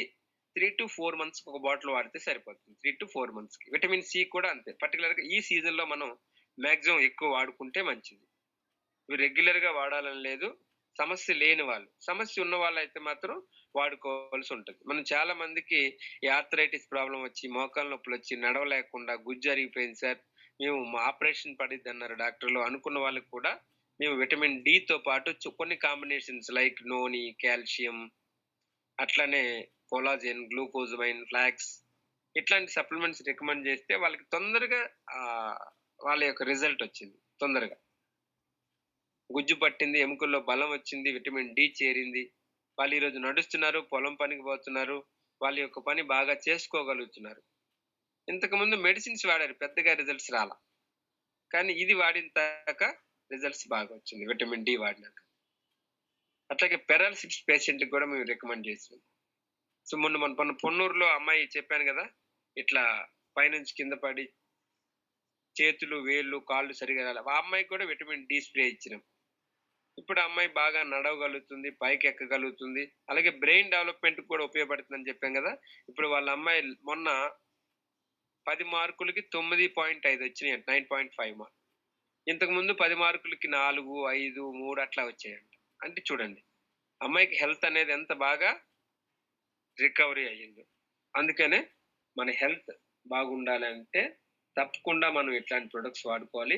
3-4 మంత్స్‌కి ఒక బాటిల్ వాడితే సరిపోతుంది. 3-4 మంత్స్‌కి. విటమిన్ సి కూడా అంతే. పర్టిక్యులర్‌గా ఈ సీజన్‌లో మనం మాక్సిమం ఎక్కువ వాడుకుంటే మంచిది. ఇవి రెగ్యులర్‌గా వాడాలని లేదు. సమస్య లేని వాళ్ళు. సమస్య ఉన్న వాళ్ళైతే మాత్రం వాడుకోవాల్సుంటది. మనం చాలా మందికి ఈ ఆర్థరైటిస్ ప్రాబ్లమ్ వచ్చి, మోకాళ్ళ నొప్పులొచ్చి, నడవలేకుండా గుజ్జు అరిగిపోయింది సార్. మేము మా ఆపరేషన్ పడిద్దన్నారు డాక్టర్లు అనుకున్న వాళ్ళకి కూడా మేము విటమిన్ డితో పాటు కొన్ని కాంబినేషన్స్ లైక్ నోని, కాల్షియం, అట్లనే కొలాజెన్, గ్లూకోజమైన్, ఫ్లాక్స్ ఇట్లాంటి సప్లిమెంట్స్ రికమెండ్ చేస్తే వాళ్ళకి తొందరగా వాళ్ళ యొక్క రిజల్ట్ వచ్చింది తొందరగా. గుజ్జు పట్టింది, ఎముకల్లో బలం వచ్చింది, విటమిన్ డి చేరింది. వాళ్ళు ఈరోజు నడుస్తున్నారు, పొలం పనికి పోతున్నారు. వాళ్ళ యొక్క పని బాగా చేసుకోగలుగుతున్నారు. ఇంతకుముందు మెడిసిన్స్ వాడారు. పెద్దగా రిజల్ట్స్ రాలా. కానీ ఇది వాడిన దాకా రిజల్ట్స్ బాగా వచ్చింది. విటమిన్ డి వాడినాక. అట్లాగే పారాలిసిస్ పేషెంట్‌కి కూడా మేము రికమెండ్ చేసాం. సో, మొన్న పొన్నూరులో అమ్మాయి చెప్పాను గదా! ఇట్లా పైనుంచి కింద పడి చేతులు, వేళ్ళు, కాళ్ళు సరిగ్గా రాలే. ఆ అమ్మాయికి కూడా విటమిన్ డి స్ప్రే ఇచ్చినాం. ఇప్పుడు ఆ అమ్మాయి బాగా నడవగలుగుతుంది, పైకెక్కగలుగుతుంది. అలాగే బ్రెయిన్ డెవలప్‌మెంట్‌కి కూడా ఉపయోగపడుతుందని చెప్పాం గదా! ఇప్పుడు వాళ్ళ అమ్మాయి మొన్న 10 మార్కులకి 9.5 వచ్చినాయంట. 9.5 మార్క్. ఇంతకుముందు 10 మార్కులకి 4, 5, 3 అట్లా వచ్చాయంట. అంటే చూడండి, అమ్మాయికి హెల్త్ అనేది ఎంత బాగా రికవరీ అయ్యిందో. అందుకనే మన హెల్త్ బాగుండాలంటే తప్పకుండా మనం ఇట్లాంటి ప్రొడక్ట్స్ వాడుకోవాలి.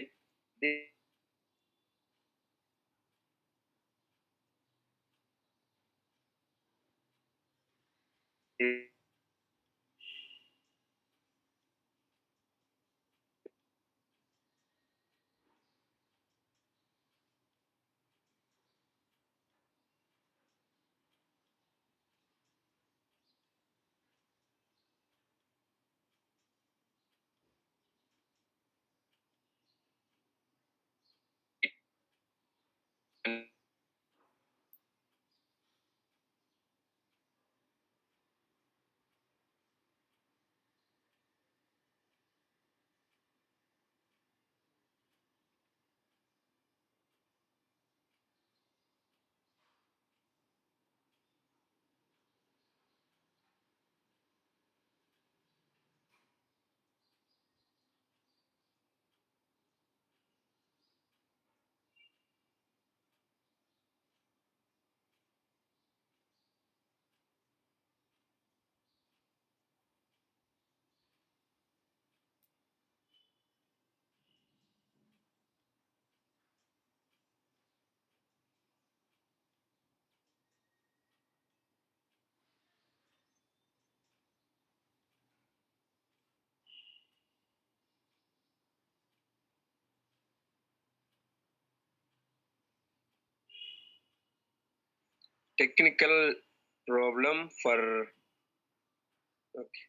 Technical problem for okay.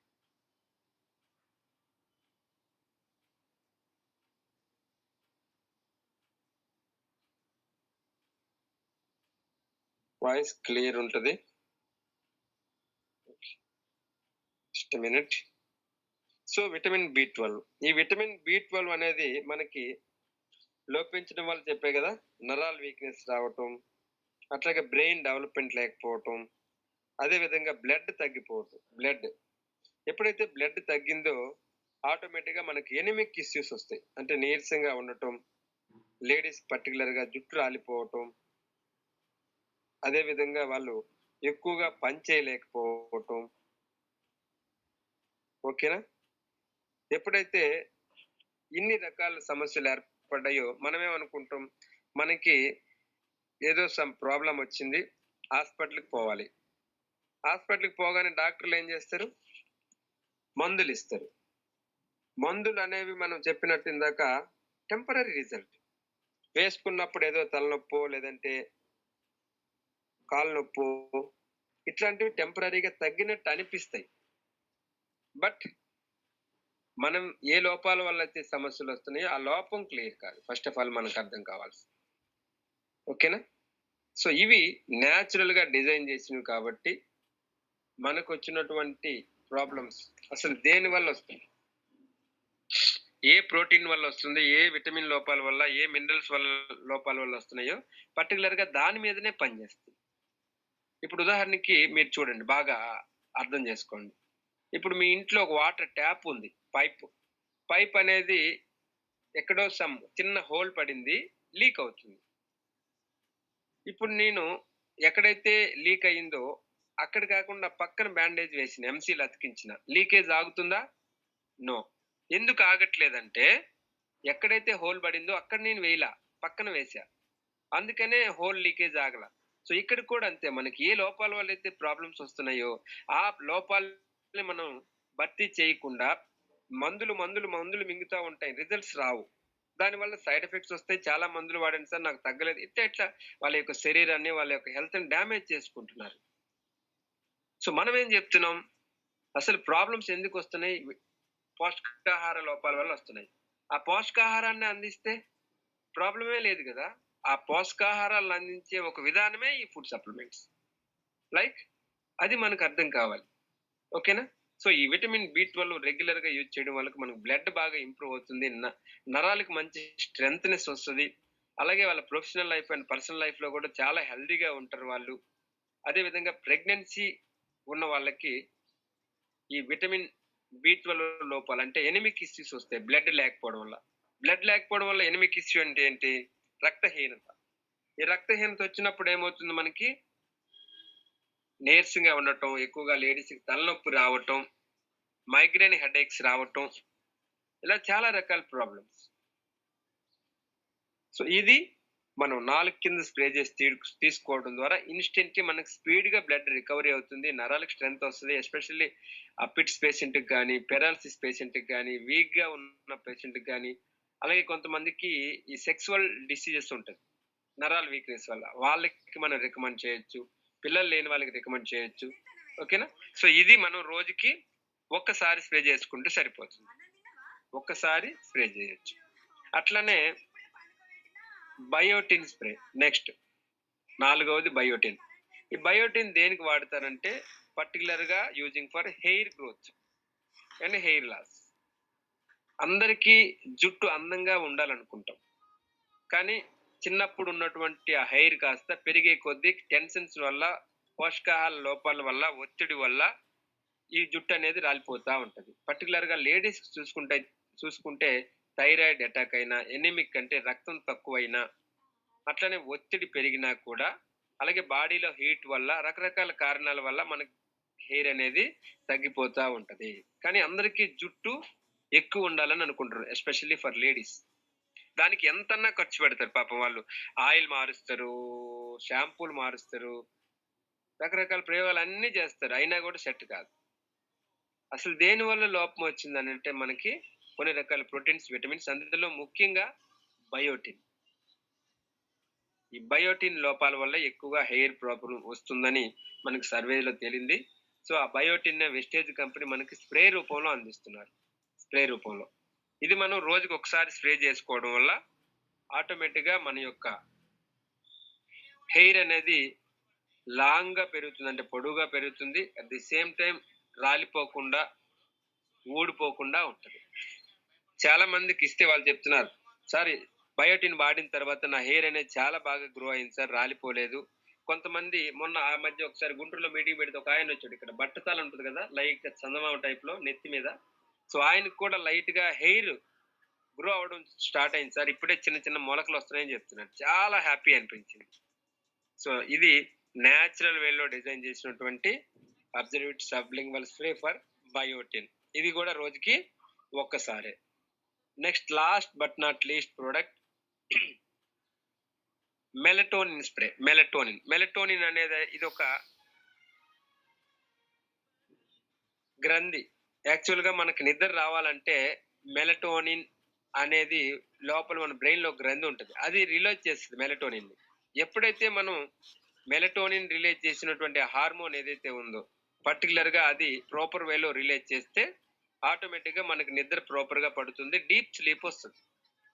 Voice clear ఉంటది. Just a minute. So, vitamin B 12. ఈ విటమిన్ బి 12 అనేది మనకి లోపించడం వల్ల చెప్పే కదా, నరాల వీక్‌నెస్ రావటం, అట్లాగే బ్రెయిన్ డెవలప్‌మెంట్ లేకపోవటం, అదే విధంగా బ్లడ్ తగ్గిపోవటం. ఎప్పుడైతే బ్లడ్ తగ్గిందో ఆటోమేటిక్‌గా మనకి ఎనిమిక్ ఇష్యూస్ వస్తాయి. అంటే నీరసంగా ఉండటం, లేడీస్ పర్టిక్యులర్‌గా జుట్టు రాలిపోవటం, అదే విధంగా వాళ్ళు ఎక్కువగా పని చేయలేకపోవటం. ఓకేనా? ఎప్పుడైతే ఇన్ని రకాల సమస్యలు ఏర్పడ్డాయో మనమేమనుకుంటాం, మనకి ఏదో సమ్ ప్రాబ్లమ్ వచ్చింది, హాస్పిటల్‌కి పోవాలి. హాస్పిటల్‌కి పోగానే డాక్టర్‌లు ఏం చేస్తారు? మందులిస్తారు. మందులనేవి మనం చెప్పినట్టు ఇందాక టెంపరరీ రిజల్ట్. వేసుకున్నప్పుడు ఏదో తలనొప్పో, లేదంటే కాలు నొప్పో ఇట్లాంటివి టెంపరరీగా తగ్గినట్టు అనిపిస్తాయి. బట్ మనం ఏ లోపాల వల్ల అయితే సమస్యలొస్తున్నాయో ఆ లోపం క్లియర్ కాదు. ఫస్ట్ ఆఫ్ ఆల్ మనకు అర్థం కావాల్సింది. ఓకేనా? సో, ఇవి నేచురల్‌గా డిజైన్ చేసినవి కాబట్టి మనకొచ్చినటువంటి ప్రాబ్లమ్స్ అసలు దేని వల్లొస్తాయి? ఏ ప్రోటీన్ వల్లొస్తుంది? ఏ విటమిన్ లోపాల వల్ల, ఏ మినరల్స్ వల్ల లోపాల వల్ల వస్తున్నాయో పర్టిక్యులర్‌గా దాని మీదనే పనిచేస్తుంది. ఇప్పుడు ఉదాహరణకి మీరు చూడండి, బాగా అర్థం చేసుకోండి. ఇప్పుడు మీ ఇంట్లో ఒక వాటర్ ట్యాప్ ఉంది. పైప్ అనేది ఎక్కడో సమ్ చిన్న హోల్ పడింది. లీక్ అవుతుంది. ఇప్పుడు నేను ఎక్కడైతే లీక్ అయిందో అక్కడ కాకుండా పక్కన బ్యాండేజ్ వేసిన, ఎంసీల్ అతికించిన లీకేజ్ ఆగుతుందా? నో. ఎందుకు ఆగట్లేదంటే ఎక్కడైతే హోల్ పడిందో అక్కడ నేను వేయలా. పక్కన వేశా. అందుకనే హోల్ లీకేజ్ ఆగల. సో, ఇక్కడ కూడా అంతే. మనకి ఏ లోపాల వల్ల అయితే ప్రాబ్లమ్స్ వస్తున్నాయో ఆ లోపాలని మనం భర్తీ చేయకుండా మందులు మింగుతా ఉంటాయి. రిజల్ట్స్ రావు. దానివల్ల సైడ్ ఎఫెక్ట్స్ వస్తాయి. చాలా మందులు వాడాను సార్ నాకు తగ్గలేదు. ఇట్లా వాళ్ళ యొక్క శరీరాన్ని, వాళ్ళ యొక్క హెల్త్‌ని డ్యామేజ్ చేసుకుంటున్నారు. సో, మనమేం జెప్తున్నాం? అసలు ప్రాబ్లమ్స్ ఎందుకొస్తున్నాయి? పోషకాహార లోపాల వల్ల వస్తున్నాయి. ఆ పోషకాహారాన్ని అందిస్తే ప్రాబ్లమే లేదు గదా! ఆ పోషకాహారాలను అందించే ఒక విధానమే ఈ ఫుడ్ సప్లిమెంట్స్. లైక్ అది మనకర్థం కావాలి. ఓకేనా? సో, ఈ విటమిన్ బి12 రెగ్యులర్‌గా యూజ్ చేయడం వల్ల మనకు బ్లడ్ బాగా ఇంప్రూవ్ అవుతుంది. నరాలకి మంచి స్ట్రెంగ్త్‌నెస్ వస్తది. అలాగే వాళ్ళ ప్రొఫెషనల్ లైఫ్ అండ్ పర్సనల్ లైఫ్‌లో గూడా చాలా హెల్తీగా ఉంటారు వాళ్ళు. అదే విధంగా ప్రెగ్నెన్సీ ఉన్న వాళ్ళకి ఈ విటమిన్ బి12 లోపాలు అంటే ఎనిమిక్ ఇష్యూస్ వస్తాయి బ్లడ్ లేకపోవడం వల్ల. బ్లడ్ లేకపోవడం వల్ల ఎనిమిక్ ఇష్యూ అంటే ఏంటి? రక్తహీనత. ఈ రక్తహీనత వచ్చినప్పుడు ఏమవుతుంది మనకి? నీరసంగా ఉండటం, ఎక్కువగా లేడీస్‌కి తలనొప్పి రావటం, మైగ్రేన్ హెడేక్స్ రావటం, ఇలా చాలా రకాల ప్రాబ్లమ్స్. సో, ఇది మనం నాలుక కింద స్ప్రే చేసి తీసుకోవడం ద్వారా ఇన్‌స్టంట్‌లీ మనకు స్పీడ్‌గా బ్లడ్ రికవరీ అవుతుంది. నరాలకు స్ట్రెంగ్త్ వస్తది. ఎస్పెషల్లీ పిట్స్ పేషెంట్‌కి గాని, పెరాలిసిస్ పేషెంట్‌కి గాని, వీక్‌గా ఉన్న పేషెంట్‌కి గాని, అలాగే కొంతమందికి ఈ సెక్సువల్ డిసీజెస్ ఉంటది. నరాల వీక్‌నెస్ వల్ల. వాళ్ళకి మనం రికమెండ్ చేయొచ్చు. పిల్లలు లేని వాళ్ళకి రికమెండ్ చేయొచ్చు. ఓకేనా? సో, ఇది మనం రోజుకి ఒక్కసారి స్ప్రే చేసుకుంటే సరిపోతుంది. ఒక్కసారి స్ప్రే చేయొచ్చు. అట్లనే బయోటిన్ స్ప్రే నెక్స్ట్. నాలుగవది బయోటిన్. ఈ బయోటిన్ దేనికి వాడతారంటే పర్టిక్యులర్‌గా using for hair growth and hair loss. అందరికీ జుట్టు అందంగా ఉండాలనుకుంటాం. కానీ చిన్నప్పుడు ఉన్నటువంటి ఆ హెయిర్ కాస్త పెరిగే కొద్దీ టెన్షన్స్ వల్ల, పోషకాహార లోపాల వల్ల, ఒత్తిడి వల్ల ఈ జుట్టు అనేది రాలిపోతా ఉంటది. పర్టిక్యులర్‌గా లేడీస్ చూసుకుంటే థైరాయిడ్ అటాక్ అయినా, ఎనీమిక్ అంటే రక్తం తక్కువైనా, అట్లనే ఒత్తిడి పెరిగినా కూడా, అలాగే బాడీలో హీట్ వల్ల, రకరకాల కారణాల వల్ల మనకి హెయిర్ అనేది తగ్గిపోతా ఉంటది. కానీ అందరికీ జుట్టు ఎక్కువ ఉండాలని అనుకుంటారు. Especially for ladies. దానికి ఎంతన్నా ఖర్చు పెడతారు పాపం వాళ్ళు. ఆయిల్ మారుస్తరు, షాంపూలు మారుస్తరు, రకరకాల ప్రయోగాలన్నీ చేస్తారు. అయినా కూడా సెట్ కాదు. అసలు దేనివల్ల లోపం వచ్చిందనంటే మనకి కొన్ని రకాల ప్రోటీన్స్, విటమిన్స్ అందులో ముఖ్యంగా బయోటిన్. ఈ బయోటిన్ లోపాల వల్ల ఎక్కువగా హెయిర్ ప్రాబ్లమ్ వస్తుందని మనకు సర్వేలో తేలింది. సో, ఆ బయోటిన్‌నే వెస్టేజ్ కంపెనీ మనకి స్ప్రే రూపంలో అందిస్తున్నారు. స్ప్రే రూపంలో. ఇది మనం రోజుకి ఒకసారి స్ప్రే చేసుకోవడం వల్ల ఆటోమేటిక్‌గా మన యొక్క హెయిర్ అనేది లాంగ్‌గా పెరుగుతుంది. అంటే పొడవుగా పెరుగుతుంది. అట్ ది సేమ్ టైమ్ రాలిపోకుండా, ఊడిపోకుండా ఉంటది. చాలా మందికి ఇస్తే వాళ్ళు చెప్తున్నారు, "సార్ బయోటిన్ వాడిన తర్వాత నా హెయిర్ అనేది చాలా బాగా గ్రో అయింది సార్. రాలిపోలేదు. కొంతమంది మొన్న ఆ మధ్య ఒకసారి గుంటూరులో మీటింగ్ పెడితే ఒక ఆయనొచ్చాడు. ఇక్కడ బట్టతల ఉంటది కదా! లైట్‌గా చందమామ టైప్‌లో నెత్తి మీద. సో, ఆయనకి కూడా లైట్‌గా హెయిర్ గ్రో అవ్వడం స్టార్ట్ అయింది సార్. ఇప్పుడే చిన్న చిన్న మొలకలొస్తున్నాయని చెప్తున్నాడు. చాలా హ్యాపీ అనిపించింది. సో, ఇది నేచురల్ వేలో డిజైన్ చేసినటువంటి అబ్జర్వేట్ సబ్లింగ్వల్ స్ప్రే ఫర్ బయోటిన్. ఇది కూడా రోజుకి ఒక్కసారే. Next last but not least product melatonin spray. Melatonin అనేది ఇదొక గ్రంథి. యాక్చువల్‌గా మనకి నిద్ర రావాలంటే మెలటోనిన్ అనేది లోపల మన బ్రెయిన్‌లో గ్రంథి ఉంటది. అది రిలీజ్ చేస్తది మెలటోనిన్‌ని. ఎప్పుడైతే మనం మెలటోనిన్ రిలీజ్ చేసినటువంటి హార్మోన్ ఏదైతే ఉందో, పర్టిక్యులర్‌గా అది ప్రాపర్ వేలో రిలీజ్ చేస్తే ఆటోమేటిక్‌గా మనకి నిద్ర ప్రాపర్‌గా పడుతుంది. డీప్ స్లీప్ వస్తది.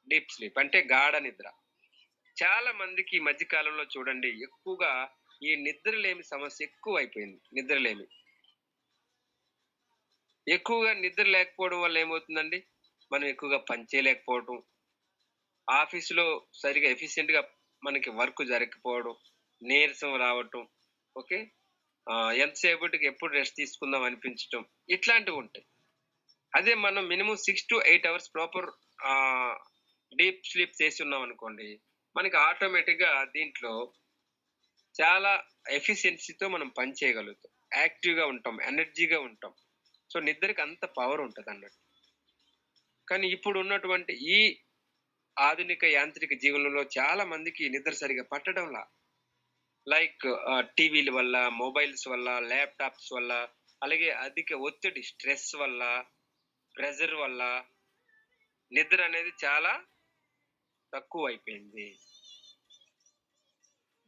డీప్ స్లీప్ అంటే గాఢ నిద్ర. చాలా మందికి ఈ మధ్య కాలంలో చూడండి ఎక్కువగా ఈ నిద్రలేమి సమస్య ఎక్కువైపోయింది. నిద్రలేమి. ఎక్కువగా నిద్ర లేకపోవడం వల్ల ఏమవుతుందండి? మనం ఎక్కువగా పని చేయలేకపోవటం, ఆఫీస్‌లో సరిగ్గా ఎఫిషియెంట్‌గా మనకి వర్క్ జరగకపోవడం, నీరసం రావటం, ఓకే. ఎంతసేపటికి ఎప్పుడు రెస్ట్ తీసుకుందాం అనిపించటం, ఇట్లాంటివుంటాయి. అదే మనం మినిమమ్ 6-8 అవర్స్ ప్రాపర్ ఆహ్, డీప్ స్లీప్ చేసున్నామనుకోండి, మనకి ఆటోమేటిక్‌గా దీంట్లో చాలా ఎఫిషియన్సీతో మనం పని చేయగలుగుతాం. యాక్టివ్‌గా ఉంటాం, ఎనర్జీగా ఉంటాం. సో, నిద్రకి అంత పవర్ ఉంటదన్నట్టు. కానీ ఇప్పుడున్నటువంటి ఈ ఆధునిక యాంత్రిక జీవనంలో చాలా మందికి నిద్ర సరిగ్గా పట్టడంలా. లైక్ టీవీల వల్ల, మొబైల్స్ వల్ల, ల్యాప్‌టాప్స్ వల్ల, అలాగే అధిక ఒత్తిడి, స్ట్రెస్ వల్ల, ప్రెషర్ వల్ల నిద్ర అనేది చాలా తక్కువైపోయింది.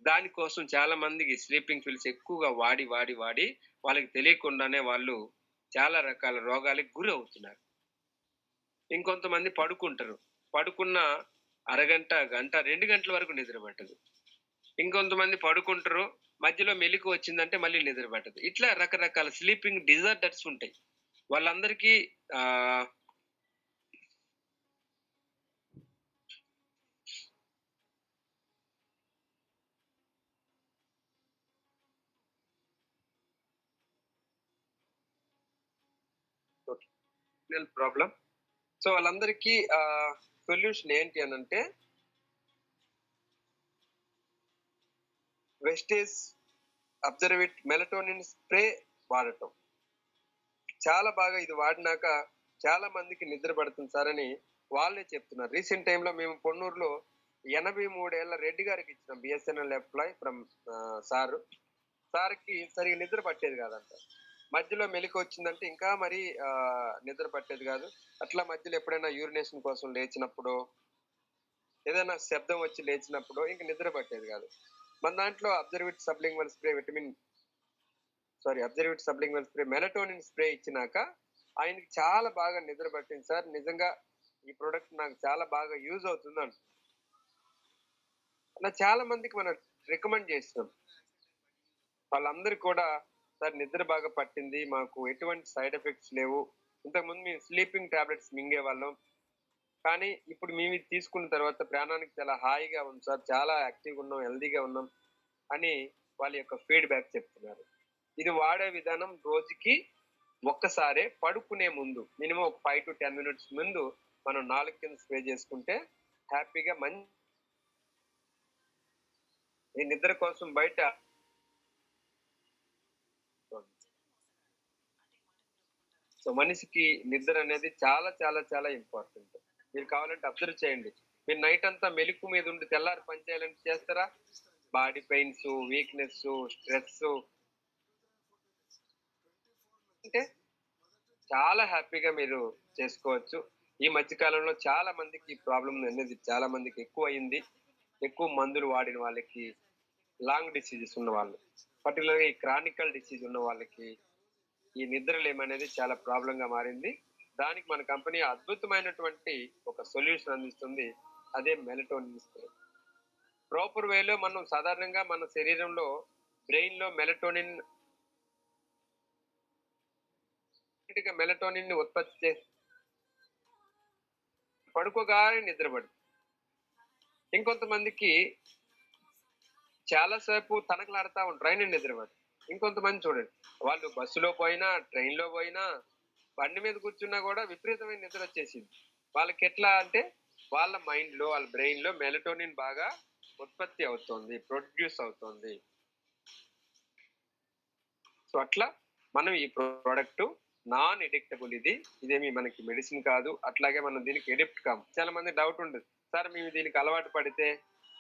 దానికోసం చాలా మందికి స్లీపింగ్ పిల్స్ ఎక్కువగా వాడి వాళ్ళకి తెలియకుండానే వాళ్ళు చాలా రకాల రోగాలకి గురవుతున్నారు. ఇంకొంతమంది పడుకుంటరు. పడుకున్న అరగంట, గంట, 2 గంటల వరకు నిద్ర పట్టదు. ఇంకొంతమంది పడుకుంటరు. మధ్యలో మెలుకువ వచ్చిందంటే మళ్ళీ నిద్ర పట్టదు. ఇట్లా రకరకాల స్లీపింగ్ డిజార్డర్స్ ఉంటాయి. వాళ్ళందరికీ ఆహ్, ప్రాబ్లమ్. సో, వాళ్ళందరికీ సొల్యూషన్ ఏంటి అనంటే వెస్టేజ్ అబ్జర్వేట్ మెలటోనిన్ స్ప్రే వాడటం. చాలా బాగా ఇది వాడినాక చాలా మందికి నిద్ర పడుతుంది సార్ అని వాళ్ళే చెప్తున్నారు. రీసెంట్ టైమ్‌లో మేము పొన్నూరులో 83 ఏళ్ల రెడ్డి గారికి ఇచ్చినాం. BSNL employee from sir. సార్‌కి సరిగ్గా నిద్ర పట్టేది కాదంట. మధ్యలో మెలుకువొచ్చిందంటే ఇంకా మరీ నిద్ర పట్టేది కాదు. అట్లా మధ్యలో ఎప్పుడైనా యూరినేషన్ కోసం లేచినప్పుడో, ఏదైనా శబ్దం వచ్చి లేచినప్పుడో ఇంక నిద్ర పట్టేది కాదు. మన దాంట్లో అబ్జర్వేట్ సబ్లింగ్వల్ స్ప్రే మెలటోనిన్ స్ప్రే ఇచ్చినాక ఆయనకి చాలా బాగా నిద్ర పట్టింది సార్. నిజంగా ఈ ప్రొడక్ట్ నాకు చాలా బాగా యూజ్ అవుతుందంట. అలా చాలా మందికి మనం రికమెండ్ చేసినాం. వాళ్ళందరూ కూడా సార్ నిద్ర బాగా పట్టింది. మాకు ఎటువంటి సైడ్ ఎఫెక్ట్స్ లేవు. ఇంతకుముందు మేము స్లీపింగ్ టాబ్లెట్స్ మింగేవాళ్ళం. కానీ ఇప్పుడు మేము ఇది తీసుకున్న తర్వాత ప్రాణానికి చాలా హాయిగా ఉంది సార్. చాలా యాక్టివ్‌గా ఉన్నాం, హెల్తీగా ఉన్నాం అని వాళ్ళ యొక్క ఫీడ్‌బ్యాక్ చెప్తున్నారు. ఇది వాడే విధానం రోజుకి ఒక్కసారే పడుకునే ముందు మినిమం ఒక 5-10 మినిట్స్ ముందు మనం నాలుక కింద స్ప్రే చేసుకుంటే హ్యాపీగా ఈ నిద్ర కోసం బయట సో మనిషికి నిద్ర అనేది చాలా చాలా చాలా ఇంపార్టెంట్. మీరు కావాలంటే అబ్జర్వ్ చేయండి. మీరు నైట్ అంతా మెలుకు మీద ఉండి తెల్లారి పని చేయాలంటే చేస్తారా? బాడీ పెయిన్స్, వీక్‌నెస్, స్ట్రెస్ అంటే చాలా హ్యాపీగా మీరు చేసుకోవచ్చు. ఈ మధ్య కాలంలో చాలా మందికి ఈ ప్రాబ్లమ్ అనేది చాలా మందికి ఎక్కువయింది. ఎక్కువ మందులు వాడిన వాళ్ళకి, లాంగ్ డిసీజెస్ ఉన్నవాళ్ళు, పర్టిక్యులర్‌గా ఈ క్రానికల్ డిసీజ్ ఉన్న వాళ్ళకి, ఈ నిద్రలేమనేది చాలా ప్రాబ్లమ్‌గా మారింది. దానికి మన కంపెనీ అద్భుతమైనటువంటి ఒక సొల్యూషన్ అందిస్తుంది. అదే మెలటోనిన్ స్ప్రే. ప్రాపర్ వేలో మనం సాధారణంగా మన శరీరంలో బ్రెయిన్‌లో మెలటోనిన్‌ని ఉత్పత్తి చేసి పడుకోగానే నిద్ర పడుతుంది. ఇంకొంతమందికి చాలా సేపు తనకలాడుతా ఉంటారు. అయినా నిద్రపోరు. ఇంకొంతమంది చూడండి, వాళ్ళు బస్సులో పోయినా, ట్రైన్‌లో పోయినా, బండి మీద కూర్చున్నా గూడా విపరీతమైన నిద్రొచ్చేసిద్ది. వాళ్ళకెట్లా అంటే, వాళ్ళ మైండ్‌లో, వాళ్ళ బ్రెయిన్‌లో మెలటోనిన్ బాగా ఉత్పత్తి అవుతుంది. ప్రొడ్యూస్ అవుతుంది. సో, అట్లా మనం ఈ ప్రొడక్ట్ నాన్ ఎడిక్టబుల్ ఇది. ఇదేమి మనకి మెడిసిన్ కాదు. అట్లాగే మనం దీనికి ఎడిక్ట్ కాము. చాలా మంది డౌట్ ఉంటది. సార్ మేము దీనికి అలవాటు పడితే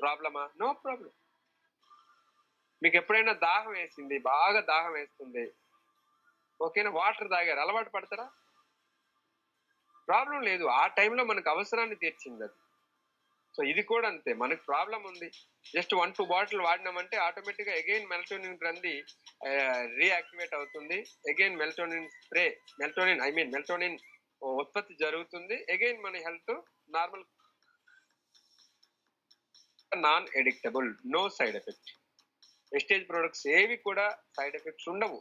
ప్రాబ్లమా? No problem. మీకెప్పుడైనా దాహం వేసింది, బాగా దాహం వేస్తుంది. ఓకేనా? వాటర్ తాగారు. అలవాటు పడతారా? ప్రాబ్లమ్ లేదు. ఆ టైంలో మనకు అవసరాన్ని తీర్చిందది. సో, ఇది కూడా అంతే. మనకు ప్రాబ్లమ్ ఉంది. జస్ట్ 1, 2 బాటిల్ వాడినామంటే ఆటోమేటిక్‌గా అగైన్ మెలటోనిన్ గ్రంథి రీయాక్టివేట్ అవుతుంది. అగైన్ మెలటోనిన్ ఉత్పత్తి జరుగుతుంది. అగైన్ మన health normal. Non addictive. No side effect. Vestige products ఏవి కూడా సైడ్ ఎఫెక్ట్స్ ఉండవు.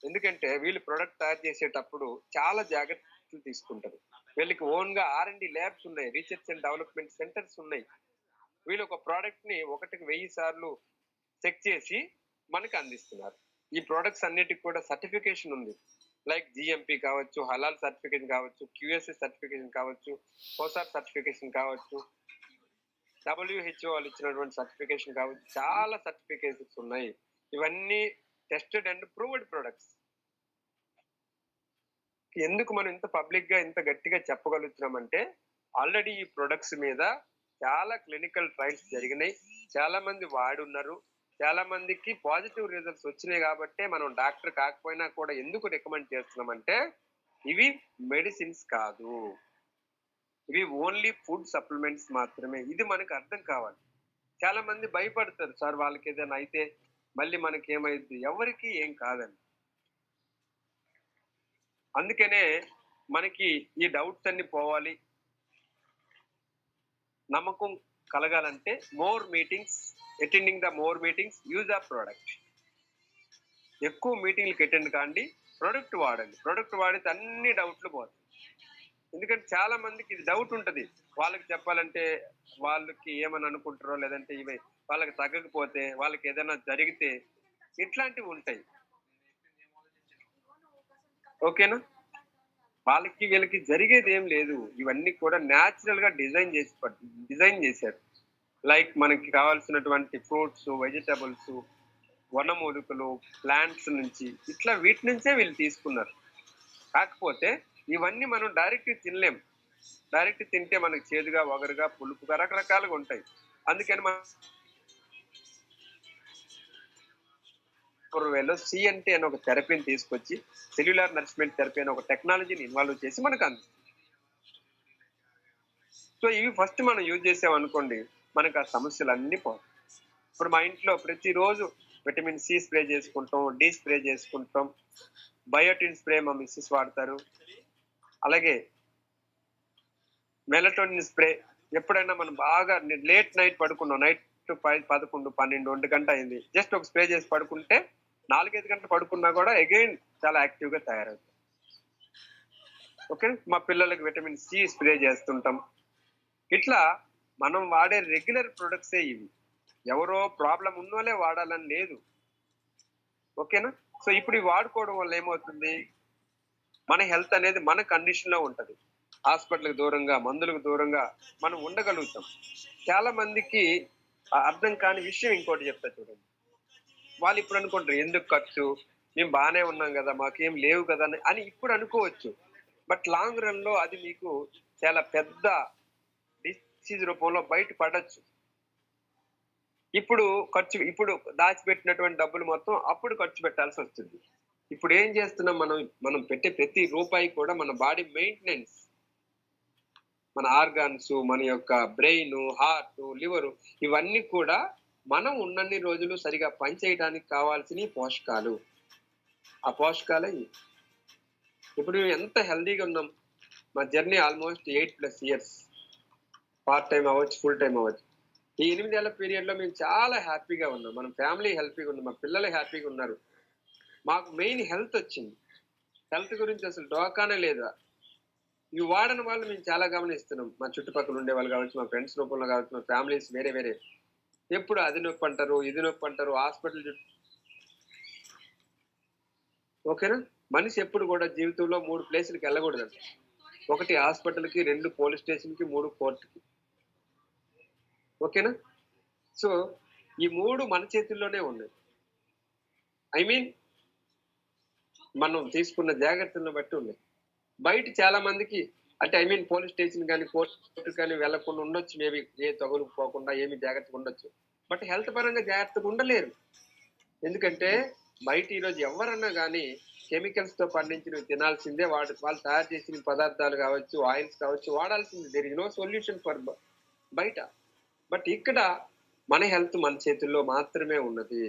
ఎందుకంటే వీళ్ళు ప్రొడక్ట్ తయారు చేసేటప్పుడు చాలా జాగ్రత్తలు తీసుకుంటారు. వీళ్ళకి ఓన్‌గా ఆర్&డి ల్యాబ్స్ ఉన్నాయి. రీసెర్చ్ అండ్ డెవలప్‌మెంట్ సెంటర్స్ ఉన్నాయి. వీళ్ళు ఒక ప్రొడక్ట్‌ని ఒకటికి 1000 సార్లు చెక్ చేసి మనకు అందిస్తున్నారు. ఈ ప్రొడక్ట్స్ అన్నిటికి కూడా సర్టిఫికేషన్ ఉంది. లైక్ జీఎంపీ కావచ్చు, హలాల్ సర్టిఫికేషన్ కావచ్చు, క్యూఎస్ఏ సర్టిఫికేషన్ కావచ్చు, ఓసార్ సర్టిఫికేషన్ కావచ్చు, డబ్ల్యూహెచ్ఓ వాళ్ళు ఇచ్చినటువంటి సర్టిఫికేషన్ కావచ్చు. చాలా సర్టిఫికేషన్స్ ఉన్నాయి. ఇవన్నీ టెస్టెడ్ అండ్ ప్రూవ్డ్ ప్రొడక్ట్స్. ఎందుకు మనం ఇంత పబ్లిక్‌గా ఇంత గట్టిగా చెప్పగలుగుతున్నామంటే, ఆల్రెడీ ఈ ప్రొడక్ట్స్ మీద చాలా క్లినికల్ ట్రయల్స్ జరిగినాయి. చాలా మంది వాడున్నారు. చాలా మందికి పాజిటివ్ రిజల్ట్స్ వచ్చినాయి గాబట్టే మనం డాక్టర్ కాకపోయినా కూడా ఎందుకు రికమెండ్ చేస్తున్నామంటే, ఇవి మెడిసిన్స్ కాదు. ఇవి ఓన్లీ ఫుడ్ సప్లిమెంట్స్ మాత్రమే. ఇది మనకు అర్థం కావాలి. చాలా మంది భయపడతారు. సార్ వాళ్ళకేదైనా అయితే మళ్ళీ మనకేమైద్ది? ఎవరికీ ఏం కాదండి. అందుకనే మనకి ఈ డౌట్స్ అన్ని పోవాలి. నమ్మకం కలగాలంటే attending the more meetings, use of product. ఎక్కువ మీటింగ్‌లకి అటెండ్ కాండి. ప్రొడక్ట్ వాడండి. ప్రొడక్ట్ వాడితే అన్ని డౌట్లు పోతాయి. ఎందుకంటే చాలా మందికి ఇది డౌట్ ఉంటది. వాళ్ళకి చెప్పాలంటే వాళ్ళకి ఏమని అనుకుంటారో, లేదంటే ఇవి వాళ్ళకి తగ్గకపోతే, వాళ్ళకి ఏదైనా జరిగితే ఇట్లాంటివి ఉంటాయి. ఓకేనా? వాళ్ళకి వీళ్ళకి జరిగేదేం లేదు. ఇవన్నీ కూడా నేచురల్‌గా డిజైన్ చేశారు. లైక్ మనకి కావాల్సినటువంటి ఫ్రూట్స్, వెజిటబుల్స్, వనమూలికలు, ప్లాంట్స్ నుంచి ఇట్లా వీటి నుంచే వీళ్ళు తీసుకున్నారు. కాకపోతే ఇవన్నీ మనం డైరెక్ట్‌గా తినలేం. డైరెక్ట్ తింటే మనకి చేదుగా, వగరుగా, పులుపుగా రకరకాలుగా ఉంటాయి. అందుకని పూర్వేలో సిఎన్‌టి అనే ఒక థెరపీని తీసుకొచ్చి, సెల్యులార్ నరిష్మెంట్ థెరపీ అనే ఒక టెక్నాలజీని ఇన్వాల్వ్ చేసి మనకు అందిస్తుంది. సో, ఇవి ఫస్ట్ మనం యూజ్ చేసామనుకోండి, మనకు ఆ సమస్యలన్నీ పోతాయి. ఇప్పుడు మా ఇంట్లో ప్రతిరోజు విటమిన్ సి స్ప్రే చేసుకుంటాం, డి స్ప్రే చేసుకుంటాం, బయోటిన్ స్ప్రే మా మిసెస్ వాడతారు. అలాగే మెలటోనిన్ స్ప్రే. ఎప్పుడైనా మనం బాగా లేట్ నైట్ పడుకున్నాం. నైట్ 11, 12, 1 గంట అయింది. జస్ట్ ఒక స్ప్రే చేసి పడుకుంటే 4, 5 గంటలు పడుకున్నా కూడా అగైన్ చాలా యాక్టివ్‌గా తయారవుతాం. ఓకే. మా పిల్లలకి విటమిన్ సి స్ప్రే చేస్తుంటాం. ఇట్లా మనం వాడే రెగ్యులర్ ప్రొడక్ట్సే ఇవి. ఎవరో ప్రాబ్లమ్ ఉన్నోళ్ళే వాడాలని లేదు. ఓకేనా? సో, ఇప్పుడు ఇవి వాడుకోవడం వల్ల ఏమవుతుంది? మన హెల్త్ అనేది మన కండిషన్‌లో ఉంటది. హాస్పిటల్‌కి దూరంగా, మందులకు దూరంగా మనం ఉండగలుగుతాం. చాలా మందికి అర్థం కాని విషయం ఇంకోటి చెప్తా చూడండి. వాళ్ళు ఇప్పుడు అనుకుంటారు ఎందుకు ఖర్చు? మేము బానే ఉన్నాం గదా! మాకేం లేవు కదా! అని ఇప్పుడు అనుకోవచ్చు. బట్ లాంగ్ రన్‌లో అది మీకు చాలా పెద్ద డిసీజ్ రూపంలో బయట పడొచ్చు. ఇప్పుడు దాచిపెట్టినటువంటి డబ్బులు మొత్తం అప్పుడు ఖర్చు పెట్టాల్సొస్తుంది. ఇప్పుడు ఏం చేస్తున్నాం మనం? మనం పెట్టే ప్రతి రూపాయి కూడా మన బాడీ మెయింటెనెన్స్. మన ఆర్గాన్స్, మన యొక్క బ్రెయిను, హార్టు, లివరు ఇవన్నీ కూడా మనం ఉన్నన్ని రోజులు సరిగా పనిచేయడానికి కావాల్సినయి పోషకాలు. ఆ పోషకాలే ఇవి. ఇప్పుడు మేము ఎంత హెల్తీగా ఉన్నాం. మా journey almost 8+ years. Part time అవ్వచ్చు, ఫుల్ టైమ్ అవ్వచ్చు. ఈ 8 ఏళ్ల పీరియడ్‌లో మేము చాలా హ్యాపీగా ఉన్నాం. మన ఫ్యామిలీ హ్యాపీగా ఉంది. మా పిల్లలు హ్యాపీగా ఉన్నారు. మాకు మెయిన్ హెల్త్ వచ్చింది. హెల్త్ గురించి అసలు డోకానే లేదు. ఇవి వాడని వాళ్ళు మేము చాలా గమనిస్తున్నాం. మా చుట్టుపక్కల ఉండేవాళ్ళు కావచ్చు, మా ఫ్రెండ్స్ రూపంలో కావచ్చు, మా ఫ్యామిలీస్ వేరే వేరే. ఎప్పుడు అది నొప్పి అంటారు, ఇది నొప్పి అంటారు, హాస్పిటల్ ఓకేనా? మనిషి ఎప్పుడు కూడా జీవితంలో 3 ప్లేసులకి వెళ్ళకూడదంట. 1 హాస్పిటల్‌కి, 2 పోలీస్ స్టేషన్‌కి, 3 కోర్ట్‌కి. ఓకేనా? సో, ఈ 3 మన చేతుల్లోనే ఉన్నాయి. ఐ మీన్ మనం తీసుకున్న జాగ్రత్తలను బట్టి ఉన్నాయి. బయట చాలా మందికి అంటే ఐ మీన్ పోలీస్ స్టేషన్ గాని, కోర్ట్‌కి గాని వెళ్ళకుండా ఉండొచ్చు మేబీ. ఏ తగులుకు పోకుండా ఏమి జాగ్రత్తగా ఉండొచ్చు. బట్ హెల్త్ పరంగా జాగ్రత్తగా ఉండలేరు. ఎందుకంటే బయట ఈరోజు ఎవ్వరన్నా గాని కెమికల్స్‌తో పండించినవి తినాల్సిందే. వాళ్ళు తయారు చేసిన పదార్థాలు కావచ్చు, ఆయిల్స్ కావచ్చు వాడాల్సిందే. There is no solution for బయట. బట్ ఇక్కడ మన హెల్త్ మన చేతుల్లో మాత్రమే ఉన్నది.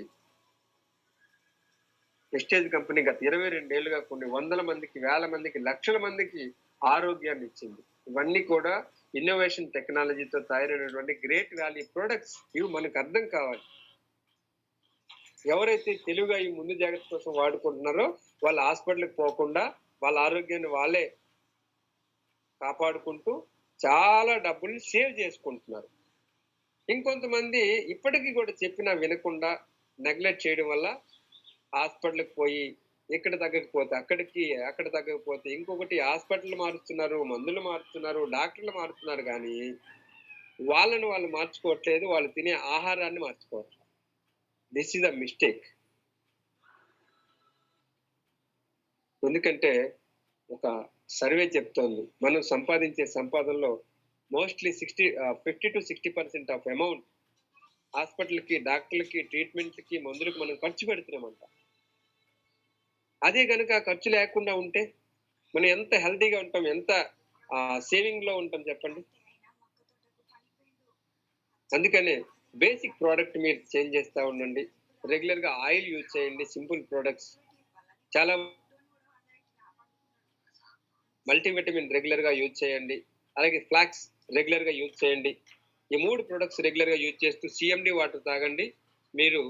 ప్రెస్టేజ్ కంపెనీ గత 22 ఏళ్లుగా కొన్ని వందల మందికి, వేల మందికి, లక్షల మందికి ఆరోగ్యాన్ని ఇచ్చింది. ఇవన్నీ కూడా ఇన్నోవేషన్ టెక్నాలజీతో తయారైనటువంటి గ్రేట్ వాల్యూ ప్రొడక్ట్స్. ఇవి మనకు అర్థం కావాలి. ఎవరైతే తెలివిగా ఈ ముందు జాగ్రత్త కోసం వాడుకుంటున్నారో వాళ్ళు హాస్పిటల్‌కి పోకుండా వాళ్ళ ఆరోగ్యాన్ని వాళ్ళే కాపాడుకుంటూ చాలా డబ్బుల్ని సేవ్ చేసుకుంటున్నారు. ఇంకొంతమంది ఇప్పటికి కూడా చెప్పినా వినకుండా నెగ్లెక్ట్ చేయడం వల్ల హాస్పిటల్‌కి పోయి ఇక్కడ తగ్గకపోతే అక్కడికి, అక్కడ తగ్గకపోతే ఇంకొకటి హాస్పిటల్ మారుస్తున్నారు, మందులు మారుతున్నారు, డాక్టర్లు మారుతున్నారు గానీ, వాళ్ళని వాళ్ళు మార్చుకోవట్లేదు. వాళ్ళు తినే ఆహారాన్ని మార్చుకోవట్లేదు. This is the mistake. ఎందుకంటే ఒక సర్వే చెప్తోంది. మనం సంపాదించే సంపాదనలో మోస్ట్‌లీ 50-60% ఆఫ్ అమౌంట్ హాస్పిటల్‌కి, డాక్టర్‌లకి, ట్రీట్‌మెంట్‌లకి, మందులకి మనం ఖర్చు పెడుతున్నామంట. అదే గనుక ఖర్చు లేకుండా ఉంటే, మనం ఎంత హెల్తీగా ఉంటాం, ఎంత సేవింగ్‌లో ఉంటాం చెప్పండి. అందుకనే బేసిక్ ప్రొడక్ట్ మీరు చేంజ్ చేస్తా ఉండండి. రెగ్యులర్‌గా ఆయిల్ యూజ్ చేయండి. Simple products. చాలా మల్టీవిటమిన్ రెగ్యులర్‌గా యూజ్ చేయండి. అలాగే ఫ్లాక్స్ రెగ్యులర్‌గా యూజ్ చేయండి. ఈ 3 ప్రొడక్ట్స్ రెగ్యులర్‌గా యూజ్ చేస్తూ సీఎండీ వాటర్ తాగండి. మీరు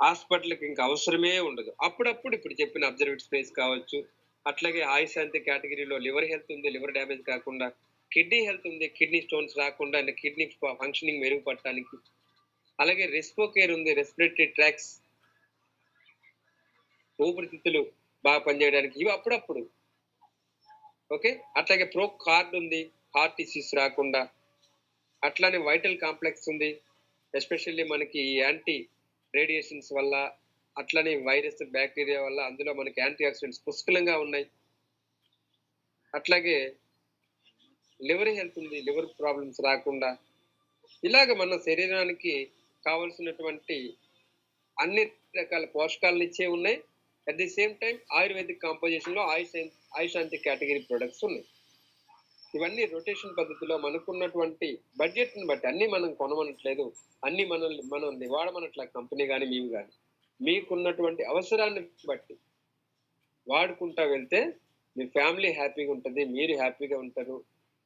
హాస్పిటల్‌కి ఇంక అవసరమే ఉండదు. అప్పుడప్పుడు ఇప్పుడు చెప్పిన అబ్జర్వేట్ స్ప్రేస్ కావచ్చు. అట్లాగే ఆయుష్-శాంతి కేటగిరీలో లివర్ హెల్త్ ఉంది. లివర్ డ్యామేజ్ కాకుండా. కిడ్నీ హెల్త్ ఉంది. కిడ్నీ స్టోన్స్ రాకుండా అండ్ కిడ్నీ ఫంక్షనింగ్ మెరుగుపడటానికి. అలాగే రెస్పికేర్ ఉంది. రెస్పిరేటరీ ట్రాక్స్ ఊపిరితిత్తులు బాగా పనిచేయడానికి. ఇవి అప్పుడప్పుడు. ఓకే. అట్లాగే ప్రో కార్డ్ ఉంది. హార్ట్ ఇష్యూస్ రాకుండా. అట్లానే వైటల్ కాంప్లెక్స్ ఉంది. ఎస్పెషల్లీ మనకి యాంటీ రేడియేషన్స్ వల్ల, అట్లనే వైరస్, బాక్టీరియా వల్ల అందులో మనకి యాంటీ ఆక్సిడెంట్స్ పుష్కలంగా ఉన్నాయి. అట్లాగే లివర్ హెల్త్ ఉంది. లివర్ ప్రాబ్లమ్స్ రాకుండా. ఇలాగ మన శరీరానికి కావాల్సినటువంటి అన్ని రకాల పోషకాలనిచ్చే ఉన్నాయి. At the same time Ayurvedic కాంపోజిషన్‌లో ఆయుష్-శాంతి కేటగరీ ప్రొడక్ట్స్ ఉన్నాయి. ఇవన్నీ రొటేషన్ పద్ధతిలో మనకున్నటువంటి బడ్జెట్‌ని బట్టి అన్నీ మనం కొనమనట్లేదు. అన్నీ మనల్ని వాడమనట్ల కంపెనీ గాని, మేము గాని. మీకున్నటువంటి అవసరాన్ని బట్టి వాడుకుంటా వెళ్తే మీ ఫ్యామిలీ హ్యాపీగా ఉంటది. మీరు హ్యాపీగా ఉంటారు.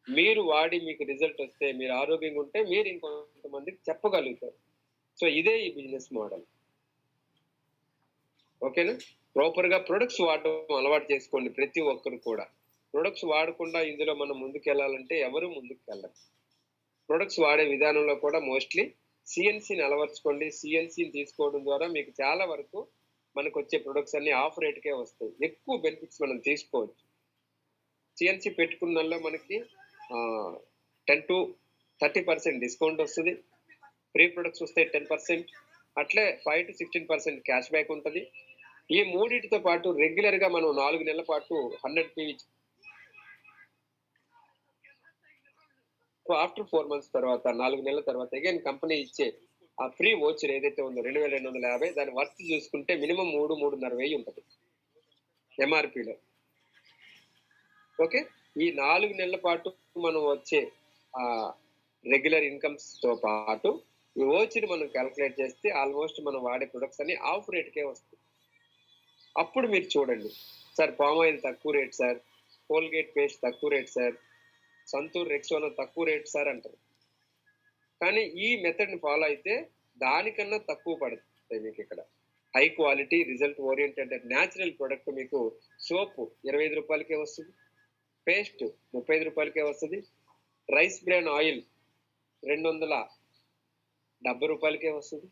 మీరు వాడి మీకు రిజల్ట్ వస్తే, మీరు ఆరోగ్యంగా ఉంటే మీరు ఇంకొంతమందికి చెప్పగలుగుతారు. సో, ఇదే ఈ బిజినెస్ మోడల్. ఓకేనా? ప్రాపర్‌గా ప్రొడక్ట్స్ వాడడం అలవాటు చేసుకోండి ప్రతి ఒక్కరు కూడా. ప్రొడక్ట్స్ వాడకుండా ఇందులో మనం ముందుకెళ్ళాలంటే ఎవరు ముందుకెళ్ళరు. ప్రొడక్ట్స్ వాడే విధానంలో కూడా మోస్ట్‌లీ సీఎన్సీని అలవరుచుకోండి. సీఎన్సీని తీసుకోవడం ద్వారా మీకు చాలా వరకు మనకొచ్చే ప్రొడక్ట్స్ అన్నీ ఆఫ్ రేట్‌కే వస్తాయి. ఎక్కువ బెనిఫిట్స్ మనం తీసుకోవచ్చు. సీఎన్సీ పెట్టుకున్నల్లో మనకి 10-30% డిస్కౌంట్ వస్తది. ఫ్రీ ప్రొడక్ట్స్ వస్తాయి 10%. అట్లే 5-16% క్యాష్ బ్యాక్ ఉంటది. ఈ మూడిటితో పాటు రెగ్యులర్‌గా మనం 4 నెలల పాటు 100 పీవీ సో, ఆఫ్టర్ 4 మంత్స్ తర్వాత 4 నెలల తర్వాత అగైన్ కంపెనీ ఇచ్చే ఆ ఫ్రీ వోచర్ ఏదైతే ఉందో 2250 దాని వర్త్ చూసుకుంటే మినిమమ్ 3,500 ఉంటది. ఎంఆర్‌పీలో. ఓకే. ఈ 4 నెలల పాటు మనం వచ్చే ఆహ్, రెగ్యులర్ ఇన్‌కమ్స్‌తో పాటు ఈ వోచర్ మనం కాలిక్యులేట్ చేస్తే ఆల్‌మోస్ట్ మనం వాడే ప్రొడక్ట్స్ అన్నీ ఆఫ్ రేట్‌కే వస్తాయి. అప్పుడు మీరు చూడండి. సార్ పామ్ ఆయిల్ తక్కువ రేట్ సార్. కోల్‌గేట్ పేస్ట్ తక్కువ రేట్ సార్. సంతూర్ రెక్సోనా తక్కువ రేట్ సార్ అంటారు. కానీ ఈ మెథడ్‌ని ఫాలో అయితే దానికన్నా తక్కువ పడతాయి మీకిక్కడ. High quality result oriented natural product మీకు సోపు రూ. 25కే వస్తది. పేస్ట్ రూ. 35కే వస్తది. రైస్ బ్రాన్ ఆయిల్ రూ. 270కే వస్తది.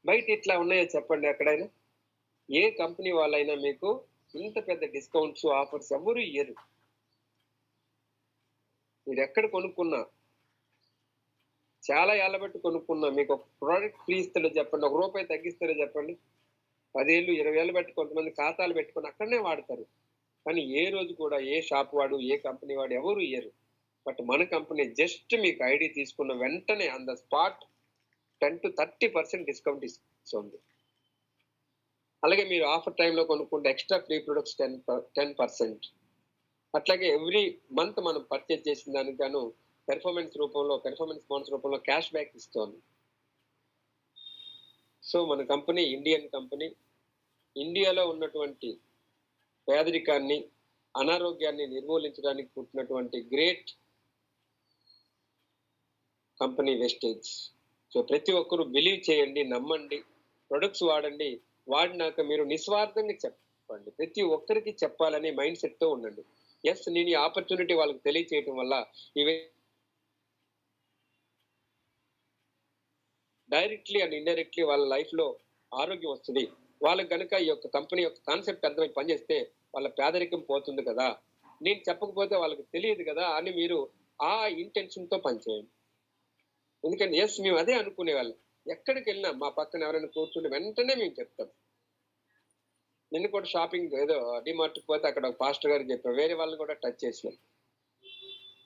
బయట ఇట్లా ఉన్నాయా చెప్పండి ఎక్కడైనా? ఏ కంపెనీ వాళ్ళైనా మీకు ఇంత పెద్ద డిస్కౌంట్స్, ఆఫర్స్ ఎవ్వరు ఇయ్యరు. మీరెక్కడ కొనుక్కున్నా, చాలా ఏళ్ల బట్టి కొనుక్కున్నా మీకు ఒక ప్రొడక్ట్ ఫ్రీ ఇస్తాడో చెప్పండి? ఒక రూపాయి తగ్గిస్తాడో చెప్పండి? 10 ఏళ్ళు, 20 ఏళ్ళు బట్టి కొంతమంది ఖాతాలు పెట్టుకొని అక్కడనే వాడతారు. కానీ ఏ రోజు కూడా ఏ షాప్ వాడు, ఏ కంపెనీ వాడు ఎవరు ఇయ్యరు. బట్ మన కంపెనీ జస్ట్ మీకు ఐడీ తీసుకున్న వెంటనే ఆన్ ద స్పాట్ 10-30% డిస్కౌంట్ ఇస్తుంది. అలాగే మీరు ఆఫర్ టైంలో కొనుక్కుంటే ఎక్స్ట్రా ఫ్రీ ప్రొడక్ట్స్ 10%. అట్లాగే ఎవ్రీ మంత్ మనం పర్చేజ్ చేసిన దానికి గాను పెర్ఫార్మెన్స్ బోనస్ రూపంలో క్యాష్ బ్యాక్ ఇస్తోంది. సో మన కంపెనీ ఇండియన్ కంపెనీ. ఇండియాలో ఉన్నటువంటి పేదరికాన్ని, అనారోగ్యాన్ని నిర్మూలించడానికి పుట్టినటువంటి గ్రేట్ కంపెనీ వెస్టేజ్. సో ప్రతి ఒక్కరు బిలీవ్ చేయండి, నమ్మండి, ప్రొడక్ట్స్ వాడండి. వాడినాక మీరు నిస్వార్థంగా చెప్పండి. ప్రతి ఒక్కరికి చెప్పాలనే మైండ్ సెట్‌తో ఉండండి. యెస్, నేను ఈ ఆపర్చునిటీ వాళ్ళకి తెలియచేయటం వల్ల ఇవి డైరెక్ట్‌లీ అండ్ ఇండైరెక్ట్‌లీ వాళ్ళ లైఫ్‌లో ఆరోగ్యం వస్తది. వాళ్ళకి గనుక ఈ యొక్క కంపెనీ యొక్క కాన్సెప్ట్ అర్థమై పనిచేస్తే వాళ్ళ పేదరికం పోతుంది కదా! నేను చెప్పకపోతే వాళ్ళకి తెలియదు కదా! అని మీరు ఆ ఇంటెన్షన్‌తో పనిచేయండి. ఎందుకంటే యెస్, మేము అదే అనుకునేవాళ్ళం. ఎక్కడికెళ్ళినా మా పక్కన ఎవరైనా కూర్చుంటే వెంటనే మేము చెప్తాం. నిన్న కూడా షాపింగ్ ఏదో డీమార్ట్‌కి పోతే అక్కడ ఒక పాస్టర్ గారికి చెప్పాం. వేరే వాళ్ళని కూడా టచ్ చేసినాం.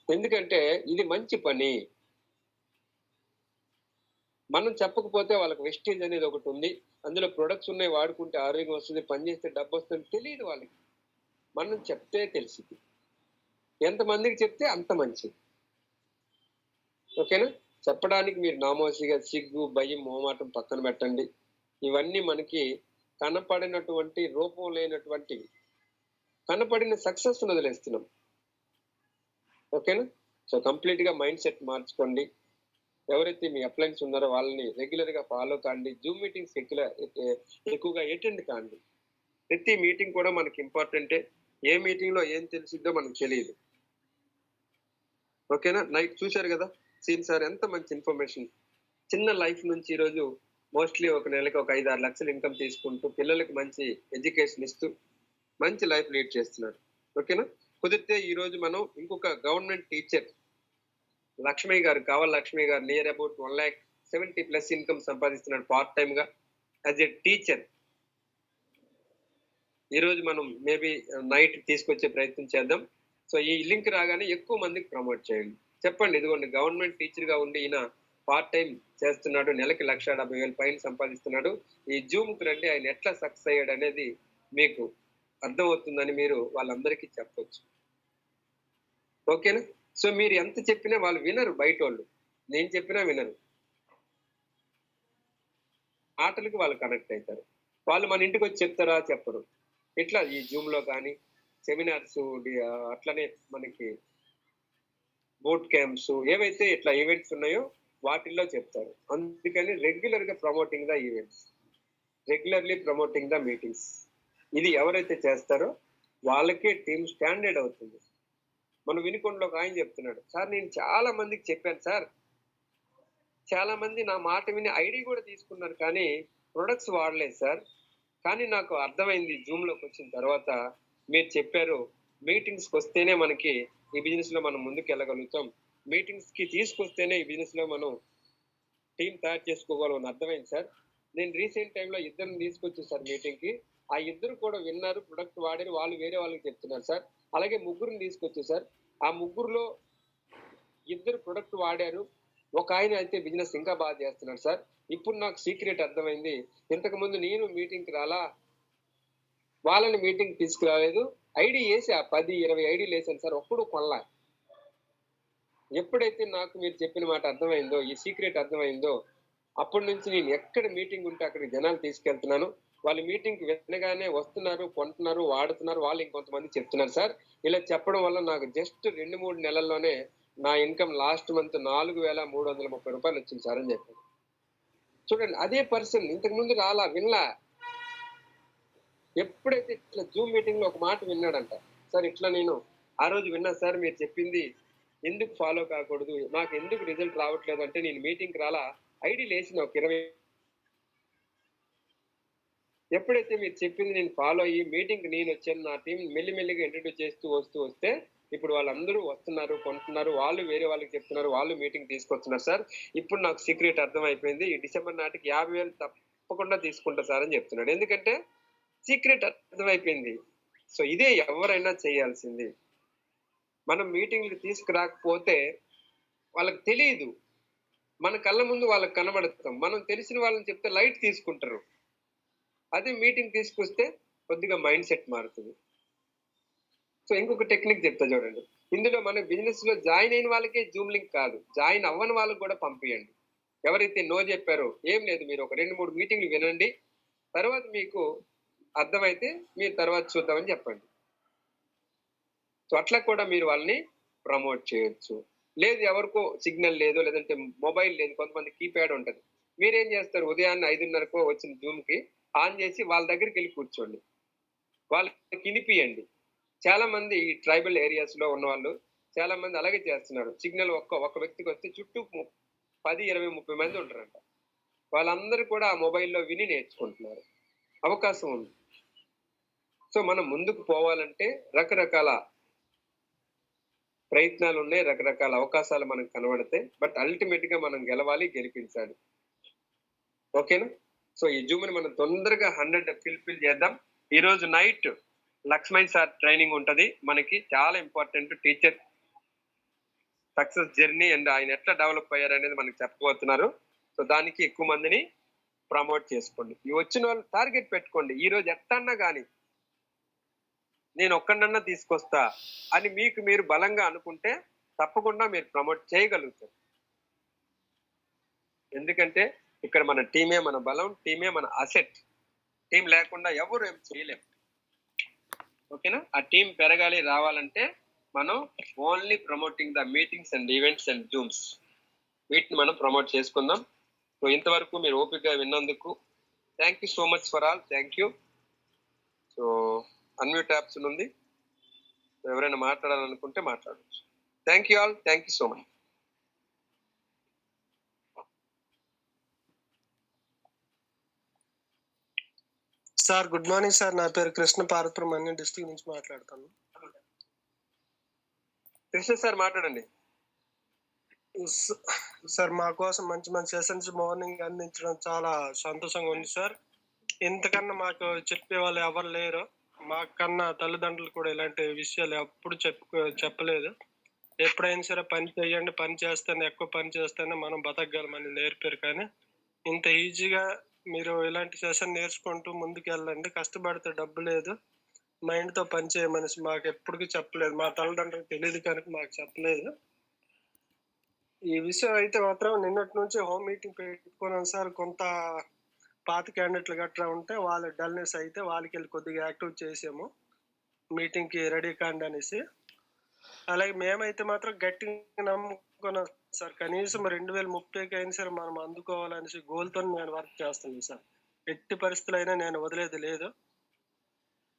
ఎందుకంటే ఇది మంచి పని. మనం చెప్పకపోతే వాళ్ళకి వెస్టేజ్ అనేది ఒకటుంది. అందులో ప్రొడక్ట్స్ ఉన్నాయి, వాడుకుంటే ఆరోగ్యం వస్తది, పని చేస్తే డబ్బొస్తదని తెలీదు వాళ్ళకి. మనం చెప్తే తెలిసిద్ది. ఎంతమందికి చెప్తే అంత మంచిది. ఓకేనా? చెప్పడానికి మీరు నామోషీగా సిగ్గు, భయం, మొహమాటం పక్కన పెట్టండి. ఇవన్నీ మనకి కనపడినటువంటి రూపం లేనటువంటివి. కనపడిన సక్సెస్‌ని వదిలేస్తున్నాం. ఓకేనా? సో కంప్లీట్‌గా మైండ్ సెట్ మార్చుకోండి. ఎవరైతే మీ అప్లయన్స్ ఉన్నారో వాళ్ళని రెగ్యులర్‌గా ఫాలో కాండి. జూమ్ మీటింగ్స్ ఎక్కువగా అటెండ్ కాండి. ప్రతి మీటింగ్ కూడా మనకి ఇంపార్టెంటే. ఏ మీటింగ్‌లో ఏం తెలిసిద్దో మనకు తెలీదు. ఓకేనా? నైట్ చూశారు గదా! సీన్ సార్ ఎంత మంచి ఇన్ఫర్మేషన్. చిన్న లైఫ్ నుంచి ఈరోజు మోస్ట్‌లీ ఒక నెలకి ఒక 5, 6 లక్షలు ఇన్‌కమ్ తీసుకుంటూ, పిల్లలకి మంచి ఎడ్యుకేషన్ ఇస్తూ, మంచి లైఫ్ లీడ్ చేస్తున్నారు. ఓకేనా? కుదిరితే ఈరోజు మనం ఇంకొక గవర్నమెంట్ టీచర్ కావలి లక్ష్మి గారు నియర్ అబౌట్ 1,70,000+ ఇన్‌కమ్ సంపాదిస్తున్నాడు పార్ట్ టైమ్‌గా యాస్ ఎ టీచర్. ఈరోజు మనం మేబీ నైట్ తీసుకొచ్చే ప్రయత్నం చేద్దాం. సో ఈ లింక్ రాగానే ఎక్కువ మందికి ప్రమోట్ చేయండి. చెప్పండి, ఇదిగోండి గవర్నమెంట్ టీచర్‌గా ఉండి ఈయన పార్ట్ టైమ్ చేస్తున్నాడు. నెలకి 1,70,000 పైన సంపాదిస్తున్నాడు. ఈ జూమ్‌కి రండి, ఆయన ఎట్లా సక్సెస్ అయ్యాడనేది మీకు అర్థమవుతుందని మీరు వాళ్ళందరికీ చెప్పొచ్చు. ఓకేనా? సో మీరు ఎంత చెప్పినా వాళ్ళు వినరు బయటోళ్ళు. నేను చెప్పినా వినరు. ఆటలకి వాళ్ళు కనెక్ట్ అయితారు. వాళ్ళు మన ఇంటికొచ్చి చెప్తారా? చెప్పరు. ఇట్లా ఈ జూమ్‌లో కానీ, సెమినార్స్ అట్లనే మనకి బూట్ క్యాంప్స్ ఏవైతే ఇట్లా ఈవెంట్స్ ఉన్నాయో వాటిల్లో చెప్తారు. అందుకని రెగ్యులర్‌గా promoting the events. Regularly promoting the meetings. ఇది ఎవరైతే చేస్తారో వాళ్ళకే టీమ్ స్టాండర్డ్ అవుతుంది. మన వినుకొండలో ఒక ఆయన చెప్తున్నాడు. సార్ నేను చాలా మందికి చెప్పాను సార్. చాలా మంది నా మాట విని ఐడీ కూడా తీసుకున్నారు కానీ ప్రొడక్ట్స్ వాడలేదు సార్. కానీ నాకు అర్థమైంది జూమ్‌లోకి వచ్చిన తర్వాత మీరు చెప్పారు మీటింగ్స్‌కి వస్తేనే మనకి ఈ బిజినెస్‌లో మనం ముందుకెళ్ళగలుగుతాం. మీటింగ్స్‌కి తీసుకొస్తేనే ఈ బిజినెస్‌లో మనం టీమ్ తయారు చేసుకోగలం అని అర్థమైంది సార్. నేను రీసెంట్ టైమ్‌లో ఇద్దరిని తీసుకొచ్చా సార్ మీటింగ్‌కి. ఆ ఇద్దరు కూడా విన్నారు, ప్రొడక్ట్ వాడారు. వాళ్ళు వేరే వాళ్ళకి చెప్తున్నారు సార్. అలాగే ముగ్గురిని తీసుకొచ్చా సార్. ఆ ముగ్గురులో ఇద్దరు ప్రొడక్ట్ వాడారు. ఒకాయన అయితే బిజినెస్ ఇంకా బాగా చేస్తున్నాడు సార్. ఇప్పుడు నాకు సీక్రెట్ అర్థమైంది. ఇంతకుముందు నేను మీటింగ్‌కి రాలా, వాళ్ళని మీటింగ్‌కి తీసుకురాలేదు. ఐడీ ఏసా 10, 20 ఐడీలేసాను సార్. ఒక్కడు కొనలా. ఎప్పుడైతే నాకు మీరు చెప్పిన మాట అర్థమైందో, ఈ సీక్రెట్ అర్థమైందో, అప్పటి నుంచి నేను ఎక్కడ మీటింగ్ ఉంటే అక్కడికి జనాలు తీసుకెళ్తున్నాను. వాళ్ళు మీటింగ్‌కి వినగానే వస్తున్నారు, కొంటున్నారు, వాడుతున్నారు. వాళ్ళు ఇంకొంతమందికి చెప్తున్నారు సార్. ఇలా చెప్పడం వల్ల నాకు జస్ట్ 2, 3 నెలల్లోనే నా ఇన్‌కమ్ లాస్ట్ మంత్ రూ. 4,330 వచ్చింది సార్ అని చెప్పాను. చూడండి, అదే పర్సన్ ఇంతకుముందు రాలా, వినలా. ఎప్పుడైతే ఇట్లా జూమ్ మీటింగ్‌లో ఒక మాట విన్నాడంట. సార్ ఇట్లా నేను ఆ రోజు విన్నా సార్ మీరు చెప్పింది ఎందుకు ఫాలో కాకూడదు? నాకెందుకు రిజల్ట్ రావట్లేదు అంటే నేను మీటింగ్‌కి రాలా. ఐడీలేసిన ఒక 20 ఎప్పుడైతే మీరు చెప్పింది నేను ఫాలో అయ్యి మీటింగ్‌కి నేనొచ్చాను. నా టీమ్ మెల్లిమెల్లిగా ఇంట్రొడ్యూస్ చేస్తూ వస్తే ఇప్పుడు వాళ్ళందరూ వస్తున్నారు, కొంటున్నారు. వాళ్ళు వేరే వాళ్ళకి చెప్తున్నారు. వాళ్ళు మీటింగ్ తీసుకొస్తున్నారు సార్. ఇప్పుడు నాకు సీక్రెట్ అర్థమైపోయింది. ఈ డిసెంబర్ నాటికి 50,000 తప్పకుండా తీసుకుంటా సార్ అని చెప్తున్నాడు. ఎందుకంటే సీక్రెట్ అర్థమైపోయింది. సో ఇదే ఎవరైనా చేయాల్సింది. మనం మీటింగ్‌లకి తీసుకురాకపోతే వాళ్ళకి తెలీదు. మన కళ్ళ ముందు వాళ్ళకి కనబడతాం. మనం తెలిసిన వాళ్ళని చెప్తే లైట్ తీసుకుంటారు. అదే మీటింగ్ తీసుకొస్తే కొద్దిగా మైండ్ సెట్ మారుతది. సో ఇంకొక టెక్నిక్ చెప్తా చూడండి. ఇందులో మన బిజినెస్‌లో జాయిన్ అయిన వాళ్ళకే జూమ్ లింక్ కాదు. జాయిన్ అవ్వని వాళ్ళకి కూడా పంపియండి. ఎవరైతే నో చెప్పారో, ఏం లేదు మీరు ఒక 2, 3 మీటింగ్‌లు వినండి. తర్వాత మీకు అర్థమైతే మీరు తర్వాత చూద్దామని చెప్పండి. సో అట్లా కూడా మీరు వాళ్ళని ప్రమోట్ చేయొచ్చు. లేదు ఎవరికో సిగ్నల్ లేదు, లేదంటే మొబైల్ లేదు. కొంతమంది కీప్యాడ్ ఉంటది. మీరేం చేస్తారు ఉదయాన్నే 5:30కో వచ్చిన జూమ్‌కి ఆన్ చేసి వాళ్ళ దగ్గరికెళ్లి కూర్చోండి. వాళ్ళకి ఇనిపియండి. చాలా మంది ఈ ట్రైబల్ ఏరియాస్‌లో ఉన్నవాళ్ళు చాలా మంది అలాగే చేస్తున్నారు. సిగ్నల్ ఒక వ్యక్తికొస్తే చుట్టూ 10, 20, 30 మంది ఉంటారంట. వాళ్ళందరూ కూడా ఆ మొబైల్‌లో విని నేర్చుకుంటున్నారు. అవకాశం ఉంది. సో మనం ముందుకు పోవాలంటే రకరకాల ప్రయత్నాలున్నాయి. రకరకాల అవకాశాలు మనకు కనబడతాయి. బట్ అల్టిమేట్‌గా మనం గెలవాలి, గెలిపించాలి. ఓకేనా? సో ఈ జూమ్‌ని మనం తొందరగా 100 ఫిల్ చేద్దాం. ఈరోజు నైట్ లక్ష్మణ్ సార్ ట్రైనింగ్ ఉంటది. మనకి చాలా important teacher success journey and ఆయన ఎట్లా డెవలప్ అయ్యారనేది మనకు చెప్పబోతున్నారు. సో దానికి ఎక్కువ మందిని ప్రమోట్ చేసుకోండి. ఈ వచ్చిన వాళ్ళు టార్గెట్ పెట్టుకోండి. ఈ రోజు ఎట్టన్నా గాని నేను ఒక్కడినన్నా తీసుకొస్తా అని మీకు మీరు బలంగా అనుకుంటే తప్పకుండా మీరు ప్రమోట్ చేయగలుగుతారు. ఎందుకంటే ఇక్కడ మన టీమే మన బలం, టీమే మన అసెట్. టీం లేకుండా ఎవరు ఏం చేయలేం. ఓకేనా? ఆ టీం పెరగాలి, రావాలంటే మనం only promoting the meetings and events and zooms వీటిని మనం ప్రమోట్ చేసుకుందాం. సో ఇంతవరకు మీరు ఓపికగా విన్నందుకు thank you so much for all. Thank you. So unmute option ఉంది. ఎవరైనా మాట్లాడాలనుకుంటే మాట్లాడవచ్చు. Thank you all. Thank you so much. Sir good morning sir. నా పేరు కృష్ణ, పార్వతపురం అన్ని డిస్ట్రిక్ట్ నుంచి మాట్లాడుతాను. కృష్ణ సార్ మాట్లాడండి. సార్ మా కోసం మంచి మంచి సెషన్స్ మార్నింగ్ అందించడం చాలా సంతోషంగా ఉంది సార్. ఇంతకన్నా మాకు చెప్పే వాళ్ళు ఎవరు లేరు. మాకన్నా తల్లిదండ్రులు కూడా ఇలాంటి విషయాలు ఎప్పుడు చెప్పలేదు. ఎప్పుడైనా సరే పని చేయండి, పని చేస్తేనే ఎక్కువ పని చేస్తేనే మనం బతకగలమని నేర్పారు. కానీ ఇంత ఈజీగా మీరు ఇలాంటి సెషన్ నేర్చుకుంటూ ముందుకెళ్ళండి. కష్టపడితే డబ్బు లేదు, మైండ్‌తో పని చేయమనేసి మాకు ఎప్పటికి చెప్పలేదు. మా తల్లిదండ్రులకు తెలీదు కనుక మాకు చెప్పలేదు. ఈ విషయం అయితే మాత్రం నిన్నటి నుంచి హోమ్ మీటింగ్ పెట్టుకున్నాను సార్. కొంత పాత క్యాండిడేట్లు గట్రా ఉంటే వాళ్ళు డల్‌నెస్ అయితే వాళ్ళకెళ్ళి కొద్దిగా యాక్టివ్ చేసాము. మీటింగ్‌కి రెడీ కాండి అనేసి. అలాగే మేమైతే మాత్రం గట్టిగా నమ్ముకున్నాం సార్. కనీసం 2030కి అయినా సరే మనం అందుకోవాలనేసి గోల్‌తోని నేను వర్క్ చేస్తున్నాను సార్. ఎట్టి పరిస్థితుల్లో అయినా నేను వదిలేది లేదు.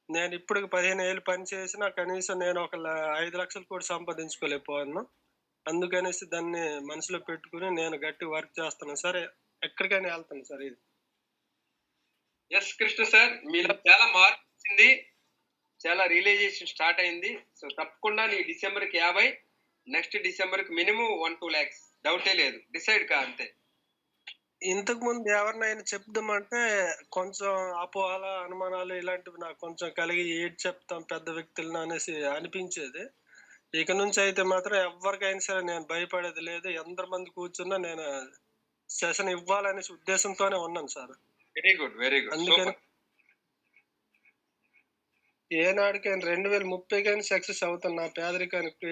నేను ఇప్పటికి 15 ఏళ్ళు పని చేసినా కనీసం నేను ఒక 5 లక్షలు కూడా సంపాదించుకోలేకపోయాను. అందుకనేసి దాన్ని మనసులో పెట్టుకొని నేను గట్టిగా వర్క్ చేస్తున్నాను సార్. ఎక్కడికైనా వెళ్తాను సార్ ఇది. Yes Krishna sir. మీలో చాలా మార్పు వచ్చింది. చాలా రియలైజేషన్ స్టార్ట్ అయింది. సో తప్పకుండా నీ డిసెంబర్‌కి 50, నెక్స్ట్ డిసెంబర్‌కి మినిమమ్ 1-2 లాక్స్ డౌటే లేదు. డిసైడ్ కా అంతే. ఇంతకు ముందు ఎవరినైనా చెప్దామంటే కొంచెం అపోహల, అనుమానాలు ఇలాంటివి నాకు కొంచెం కలిగి ఏది చెప్తాం పెద్ద వ్యక్తులని అనేసి అనిపించేది. ఇక నుంచి అయితే మాత్రం ఎవ్వరికైనా సరే నేను భయపడేది లేదు. ఎందరి మంది కూర్చున్నా నేను సెషన్ ఇవ్వాలనేసి ఉద్దేశంతోనే ఉన్నాను sir. Very good. Very good. అందుకని సూపర్. ఏనాడికైనా 2030కైనా సక్సెస్ అవుతాను. నా పేదరికానికి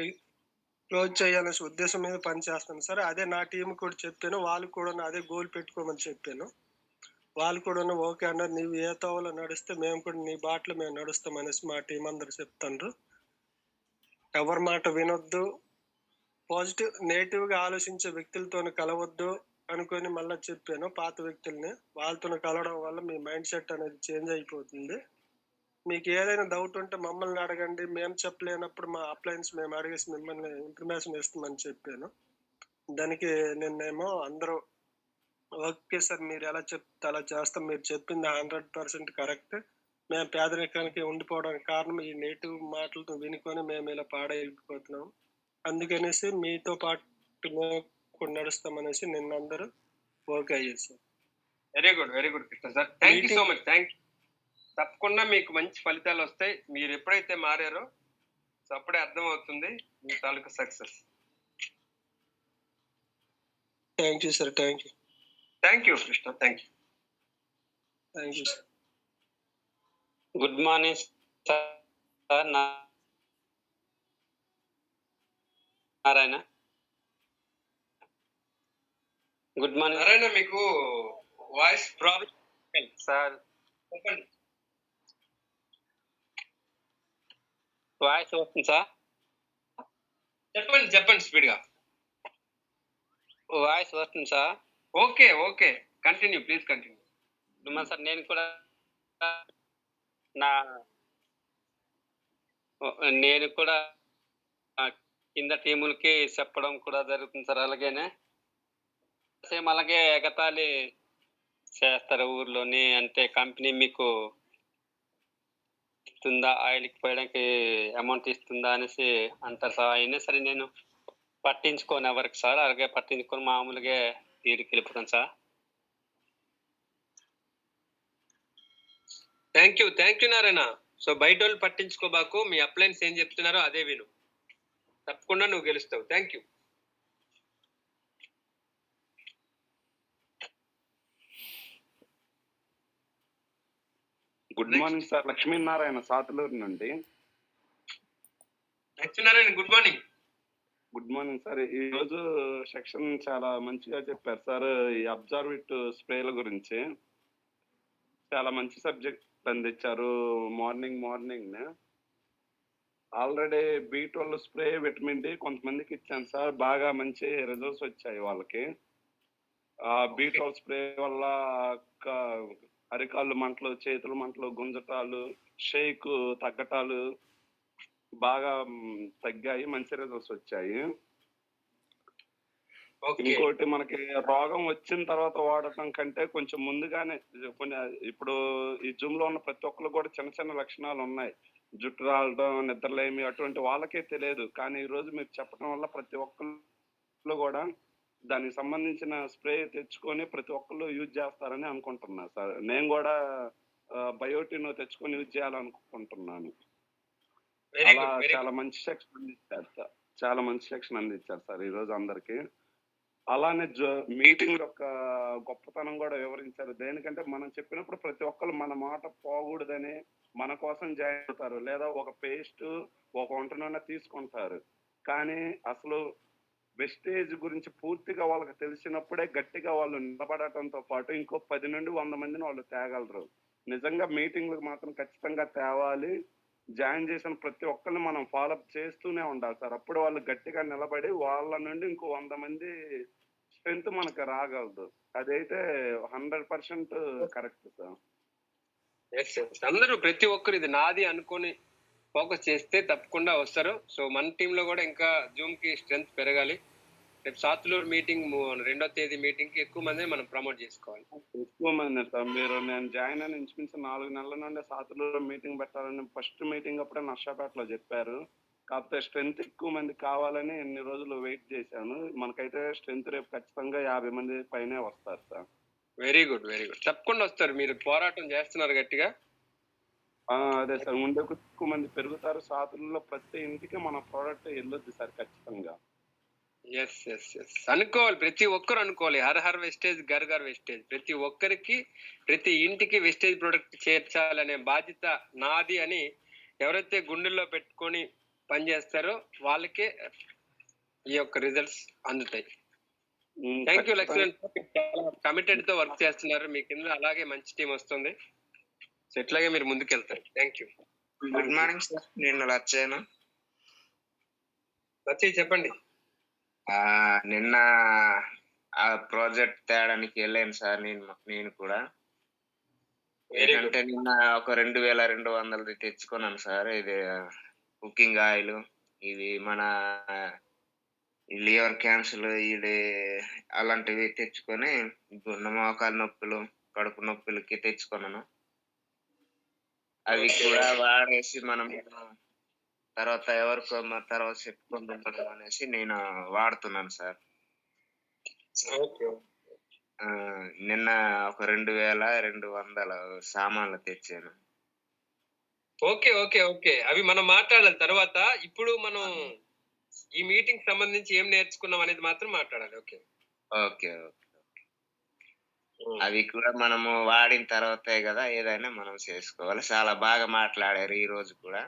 క్లోజ్ చేయాలనేసి ఉద్దేశం మీద పని చేస్తాను సార్. అదే నా టీమ్ కూడా చెప్పాను. వాళ్ళు కూడా అదే గోల్ పెట్టుకోమని చెప్పాను. వాళ్ళు కూడాను ఓకే అన్నారు. నీవు ఏ తోవలో నడిస్తే మేము కూడా నీ బాటలో మేము నడుస్తాం అనేసి మా టీం అందరూ చెప్తాండ్రు. ఎవరి మాట వినొద్దు. నెగెటివ్‌గా ఆలోచించే వ్యక్తులతోని కలవద్దు అనుకోని మళ్ళా చెప్పాను పాత వ్యక్తుల్ని. వాళ్ళతోని కలవడం వల్ల మీ మైండ్ సెట్ అనేది చేంజ్ అయిపోతుంది. మీకు ఏదైనా డౌట్ ఉంటే మమ్మల్ని అడగండి. మేము చెప్పలేనప్పుడు మా అప్లయన్స్ మేము అడిగేసి మిమ్మల్ని ఇన్ఫర్మేషన్ ఇస్తామని చెప్పాను. దానికి నిన్నేమో అందరూ ఓకే సార్, మీరు ఎలా చెప్తే అలా చేస్తాం. మీరు చెప్పింది 100% కరెక్ట్. మేము పేదరికానికి ఉండిపోవడానికి కారణం ఈ నెగెటివ్ మాటలతో వినుకొని మేము ఇలా పాడైపోతున్నాం. అందుకనేసి మీతో పాటు మేము కూడా నడుస్తామనేసి నిన్నందరూ ఓకే అయ్యారు sir. Very good Krishna sir. Thank you so meeting much. Thank you. తప్పకుండా మీకు మంచి ఫలితాలు వస్తాయి. మీరు ఎప్పుడైతే మారారో సో అప్పుడే అర్థమవుతుంది మీ తాలూకా success. Thank you sir. Thank you. Thank you Krishna. Thank you. Thank you sir. Good morning sir. Narayana. Good morning Narayana, మీకు వాయిస్ ప్రాబ్లం సార్. చెప్పండి. వాయిస్ వస్తుంది సార్. చెప్పండి స్పీడ్ గా. వాయిస్ వస్తుంది sir. Okay okay, continue please continue. Sir నేను కూడా నా కింద టీములకి చెప్పడం కూడా జరుగుతుంది సార్. అలాగేనే సేమ్ అలాగే ఎగతాళి చేస్తారు ఊర్లోని. అంటే కంపెనీ మీకు ఇస్తుందా, ఆయిల్కి పోయడానికి అమౌంట్ ఇస్తుందా అనేసి అంటారు సార్. అయినా సరే నేను పట్టించుకోను ఎవరికి సార్. అలాగే పట్టించుకొని మామూలుగా తీరికి వెళ్ళిపోతాను sir. Thank you Narayana. So బయట వాళ్ళు పట్టించుకోబాకు, మీ అప్లయన్స్ ఏం చెప్తున్నారో అదే విను. తప్పకుండా నువ్వు గెలుస్తావు. Thank you. Good morning sir. Lakshminarayana, Satuluru నుండి. Lakshminarayana, good morning. Good morning sir. ఈ రోజు సెక్షన్ చాలా మంచిగా చెప్పారు సార్. ఈ అబ్జర్విట్ స్ప్రేల గురించి చాలా మంచి సబ్జెక్ట్ అందించారు. Morning already B12 spray, vitamin D కొంతమందికి ఇచ్చాను సార్. బాగా మంచి రిజల్ట్స్ వచ్చాయి వాళ్ళకి. ఆ B12 స్ప్రే వల్ల అరికాళ్ళు మంటలు, చేతుల మంటలు, గుంజటాలు, షేక్ తగ్గటాలు బాగా తగ్గాయి. మంచి రిజల్ట్స్ వచ్చాయి. ఇంకోటి, మనకి రోగం వచ్చిన తర్వాత వాడటం కంటే కొంచెం ముందుగానే ఇప్పుడు ఈ జూమ్ లో ఉన్న ప్రతి ఒక్కరు కూడా చిన్న చిన్న లక్షణాలు ఉన్నాయి. జుట్టు రాలడం, నిద్రలేమి, అటువంటి వాళ్ళకే తెలియదు. కానీ ఈ రోజు మీరు చెప్పడం వల్ల ప్రతి ఒక్కళ్ళు కూడా దానికి సంబంధించిన స్ప్రే తెచ్చుకొని ప్రతి ఒక్కళ్ళు యూజ్ చేస్తారని అనుకుంటున్నా సార్. నేను కూడా బయోటిన్ తెచ్చుకొని యూజ్ చేయాలనుకుంటున్నాను. అలా చాలా మంచి సెక్షన్ అందించారు సార్. చాలా మంచి సెక్షన్ అందించారు సార్ ఈ రోజు అందరికి. అలానే మీటింగ్ యొక్క గొప్పతనం కూడా వివరించారు. దేనికంటే మనం చెప్పినప్పుడు ప్రతి ఒక్కరు మన మాట పోకూడదని మన కోసం జాయిన్ అవుతారు, లేదా ఒక పేస్ట్, ఒక వంట నూనె తీసుకుంటారు. కానీ అసలు వెస్టేజ్ గురించి పూర్తిగా వాళ్ళకి తెలిసినప్పుడే గట్టిగా వాళ్ళు నిలబడటంతో పాటు ఇంకో 10 నుండి 100 మందిని వాళ్ళు తేగలరు. నిజంగా మీటింగ్లకు మాత్రం ఖచ్చితంగా తేవాలి. జాయిన్ చేసిన ప్రతి ఒక్కరిని మనం ఫాలోఅప్ చేస్తూనే ఉండాలి సార్. అప్పుడు వాళ్ళు గట్టిగా నిలబడి వాళ్ళ నుండి ఇంకో 100 మంది స్ట్రెంత్ మనకు రాగలదు. అదైతే 100% కరెక్ట్ సార్. అందరూ ప్రతి ఒక్కరు ఇది నాది అనుకొని ఫోకస్ చేస్తే తప్పకుండా వస్తారు. సో మన టీంలో కూడా ఇంకా జూమ్ కి స్ట్రెంత్ పెరగాలి. రేపు సాతులూరు మీటింగ్ 2వ తేదీ మీటింగ్ కి ఎక్కువ మంది మనం ప్రమోట్ చేసుకోవాలి. ఎక్కువ మంది సార్. నేను జాయిన్ అయిన ఇంచుమించు 4 నెలల నుండి సాతులూరు మీటింగ్ పెట్టాలని ఫస్ట్ మీటింగ్ అప్పుడే నర్సాపేటలో చెప్పారు. కాకపోతే స్ట్రెంత్ ఎక్కువ మంది కావాలని ఎన్ని రోజులు వెయిట్ చేశాను. మనకైతే స్ట్రెంత్ రేపు ఖచ్చితంగా 50 మంది పైనే వస్తారు సార్. Very good. తప్పకుండా వస్తారు. మీరు పోరాటం చేస్తున్నారు గట్టిగా. అదే సార్, ముందే ఎక్కువ మంది పెరుగుతారు. సాతులలో ప్రతి ఇంటికి మన ప్రోడక్ట్ వెళ్ళొద్దు సార్ ఖచ్చితంగా. ఎస్ అనుకోవాలి. ప్రతి ఒక్కరు అనుకోవాలి. హర్ వెస్టేజ్, గర్ వెస్టేజ్. ప్రతి ఒక్కరికి, ప్రతి ఇంటికి వెస్టేజ్ ప్రొడక్ట్ చేర్చాలనే బాధ్యత నాది అని ఎవరైతే గుండెల్లో పెట్టుకొని పనిచేస్తారో వాళ్ళకే ఈ యొక్క రిజల్ట్స్ అందుతాయి. Thank you Lakshman. కమిటెడ్ తో వర్క్ చేస్తున్నారు. మీ కింద అలాగే మంచి టీం వస్తుంది. సో ఇట్లాగే మీరు ముందుకు వెళ్తారు. Thank you. Good morning sir. నేను లచ్చేను. చెప్పండి. నిన్న ఆ ప్రాజెక్ట్ తేడానికి వెళ్ళాను సార్. నేను కూడా వెరీ గుడ్. ఏంటంటే నిన్న ఒక 2200 తెచ్చుకున్నాను సార్. ఇది కుకింగ్ ఆయిల్, ఇవి మన లివర్ క్యాన్సర్ ఇది అలాంటివి తెచ్చుకొని గున్న మోకాలు నొప్పులు, కడుపు నొప్పులకి తెచ్చుకున్నాను. అవి ఓకే. కూడా వాడేసి మనం తర్వాత ఎవరికో తర్వాత చెప్పుకుందాం అనేసి నేను వాడుతున్నాను సార్. ఓకే. నిన్న ఒక 2200 సామాన్లు తెచ్చాను. ఓకే. ఓకే. ఓకే. అవి మనం మాట్లాడాలి తర్వాత. ఇప్పుడు మనం ఈ మీటింగ్ సంబంధించి ఏం నేర్చుకున్నాం అనేది మాత్రం మాట్లాడాలి. ఓకే. ఓకే. అవి కూడా మనము వాడిన తర్వాతే గదా ఏదైనా మనం చేసుకోవాలి. చాలా బాగా మాట్లాడారు ఈరోజు కూడా.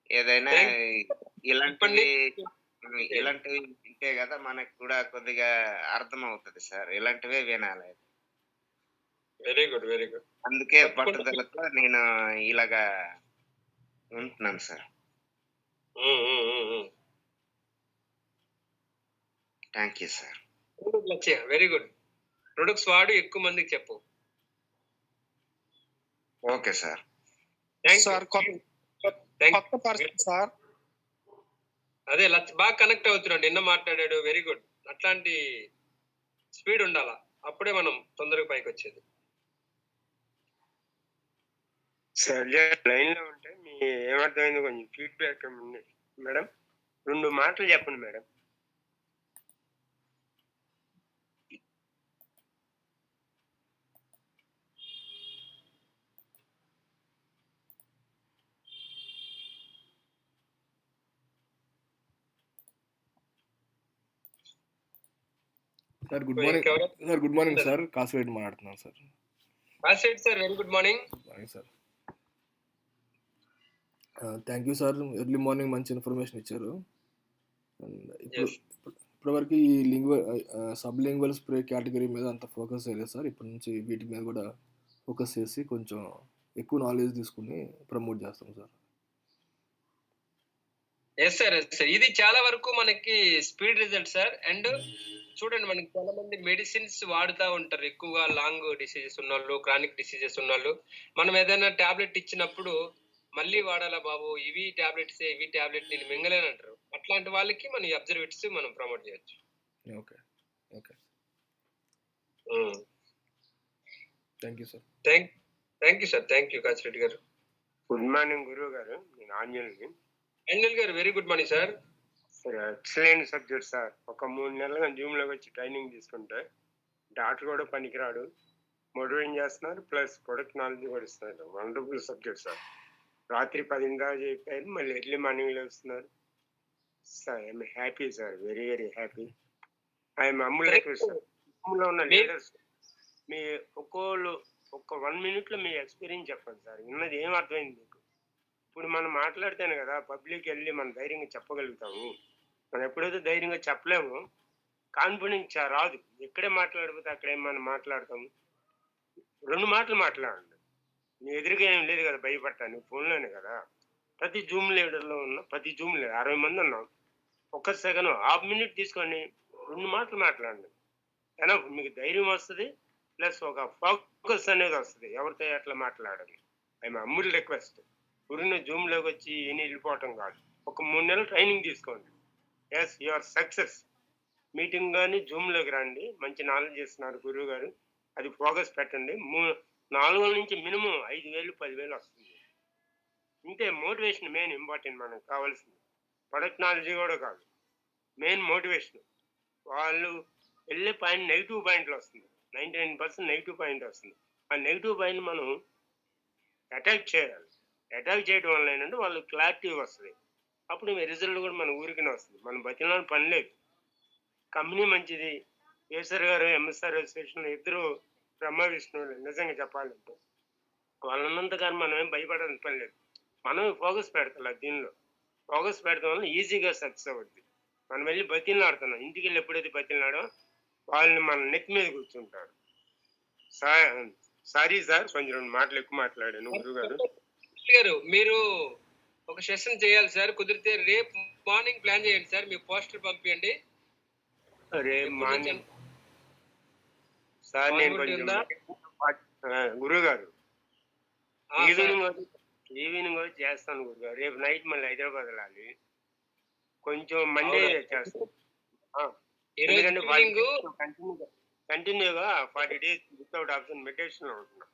ఏదైనా ఇలాంటివి ఇలాంటివి వింటే గదా మనకు కూడా కొద్దిగా అర్థమవుతది సార్. ఇలాంటివే వినాలి. Very good. Very good. అందుకే పట్టుదలతో నేను ఇలాగా ఉంటున్నాను sir. Thank you sir. Very good. Products వాడు ఎక్కువ మందికి చెప్పు. Okay sir. సార్ కొత్త పర్సన్ సార్. అదే బాగా కనెక్ట్ అవుతున్నాడు. నిన్న మాట్లాడాడు. Very good. అట్లాంటి స్పీడ్ ఉండాలా, అప్పుడే మనం తొందరగా పైకి వచ్చేది. సార్ లైన్ లో ఉంటే మీ ఏమర్థమైంది కొంచెం ఫీడ్బ్యాక్ ఉంది మేడం. 2 మాటలు చెప్పండి madam. Sir good morning sir. Good morning sir. Kasireddy మాట్లాడుతున్నాను sir. Kasireddy sir, very good morning. Good morning sir. Thank you sir. Early morning మంచి ఇన్ఫర్మేషన్ ఇచ్చారు. అండ్ ఇప్పటివరకు ఈ సబ్ లింగ్వల్ స్ప్రే కేటగిరీ మీద అంత ఫోకస్ చేయలేదు సార్. ఇప్పటి నుంచి వీటి మీద కూడా ఫోకస్ చేసి కొంచెం ఎక్కువ నాలెడ్జ్ తీసుకుని ప్రమోట్ చేస్తాం సార్. Yes sir. ఇది చాలా వరకు మనకి స్పీడ్ రిజల్ట్ సార్. అండ్ చూడండి, మనకి చాలా మంది మెడిసిన్స్ వాడుతూ ఉంటారు ఎక్కువగా. లాంగ్ డిసీజెస్ ఉన్నోళ్ళు, క్రానిక్ డిసీజెస్ ఉన్నోళ్ళు, మనం ఏదైనా టాబ్లెట్ ఇచ్చినప్పుడు మళ్ళీ వాడాలా బాబు, ఇవి టాబ్లెట్స్ నేను మింగలేను అంటారు. అట్లాంటి వాళ్ళకి మన అబ్జర్వేటివ్స్ మనం ప్రమోట్ చేయొచ్చు. Okay. Okay. Thank you sir. Thank you sir. Thank you Kasireddy గారు. గుడ్ మార్నింగ్ గురువు గారు. నేను ఆంజనేయులు గారు, very good morning sir. Sir excellent subject sir. ఒక 3 నెలలుగా జూమ్ లోకి వచ్చి ట్రైనింగ్ తీసుకుంటే డాక్టర్ కూడా పనికిరాడు, మోటివేట్ చేస్తున్నారు, ప్లస్ ప్రొడక్ట్ నాలెడ్జ్ కూడా ఇస్తున్నారు. Wonderful subject sir. రాత్రి 10 దాకా చెప్పారు, మళ్ళీ ఎర్లీ మార్నింగ్ లో వస్తున్నారు sir. I'm happy sir, very very happy. I'm humble request sir. లో ఉన్న లీడర్స్ మీ ఒక్కోళ్ళు ఒక 1 minute లో మీ ఎక్స్పీరియన్స్ చెప్పండి సార్. ఉన్నది ఏం అర్థమైంది మీకు? ఇప్పుడు మనం మాట్లాడితేనే కదా పబ్లిక్ వెళ్ళి మనం ధైర్యంగా చెప్పగలుగుతాము. మనం ఎప్పుడైతే ధైర్యంగా చెప్పలేము, కాన్ఫిడెన్స్ రాదు. ఎక్కడే మాట్లాడిపోతే అక్కడే మనం మాట్లాడతాము. 2 మాటలు మాట్లాడండి. నీ ఎదురుగా ఏం లేదు కదా భయపడటానికి, ఫోన్లోనే కదా. ప్రతి జూమ్ లీడర్లో ఉన్న ప్రతి జూమ్ లీడర్ 60 మంది ఉన్నాం. ఒక్క సెకండ్ ½ minute తీసుకొని 2 మాటలు మాట్లాడండి. అయినా మీకు ధైర్యం వస్తుంది, ప్లస్ ఒక ఫోకస్ అనేది వస్తుంది ఎవరితో ఎట్లా మాట్లాడాలి. I'm humble request. ఊరిని జూమ్లోకి వచ్చి ఈయన వెళ్ళిపోవటం కాదు. ఒక 3 నెలలు ట్రైనింగ్ తీసుకోండి. Yes your success. మీటింగ్ కానీ జూమ్లోకి రండి. మంచి నాలెడ్జ్ ఇస్తున్నారు గురువు గారు, అది ఫోకస్ పెట్టండి. 4 నుంచి మినిమం 5,000 10,000 వస్తుంది. ఇంతే. మోటివేషన్ మెయిన్ ఇంపార్టెంట్ మనకు కావాల్సింది. ప్రొడక్ట్ నాలెడ్జ్ కూడా కాదు, మెయిన్ మోటివేషన్. వాళ్ళు వెళ్ళే పాయింట్ నెగిటివ్ పాయింట్లు వస్తుంది. 99% నెగిటివ్ పాయింట్ వస్తుంది. ఆ నెగిటివ్ పాయింట్ మనం అటాక్ చేయాలి. అటాక్ చేయడం వల్ల ఏంటంటే వాళ్ళు క్లారిటీ వస్తుంది. అప్పుడు రిజల్ట్ కూడా మన ఊరికినే వస్తుంది. మనం బతిలాలని పని లేదు. కంపెనీ మంచిది. కేసర్ గారు ఎంఎస్ఆర్ అసోసియేషన్ ఇద్దరు బ్రహ్మ విష్ణువులు. నిజంగా చెప్పాలంటే వాళ్ళన్నంతగాని మనం ఏం భయపడాలని పని లేదు. మనం ఫోకస్ పెడతాం. దీనిలో ఫోకస్ పెడతాం వల్ల ఈజీగా సక్సెస్ అవుద్ది. మనం వెళ్ళి బతిలాడుతున్నాం. ఇంటికి వెళ్ళి ఎప్పుడైతే బతిలాడో వాళ్ళని మన నెక్ మీద కూర్చుంటారు. సారీ సార్, కొంచెం 2 మాటలు ఎక్కువ మాట్లాడాను గురువు గారు. మీరు ఒక సెషన్ చేయాలి సార్. కుదిరితే రేపు మార్నింగ్ ప్లాన్ చేయండి సార్. మీ పోస్టర్ పంపించండి రేపు మార్నింగ్ సార్. నేను కొంచెం గురువు గారు ఈవినింగ్ వచ్చి చేస్తాను గురుగారు. రేపు నైట్ మళ్ళీ హైదరాబాద్ వెళ్ళాలి. కొంచెం మండే చేస్తాను. ఎందుకంటే కంటిన్యూగా 40 days వితౌట్ ఆప్షన్ మెడిటేషన్ లో ఉంటున్నా.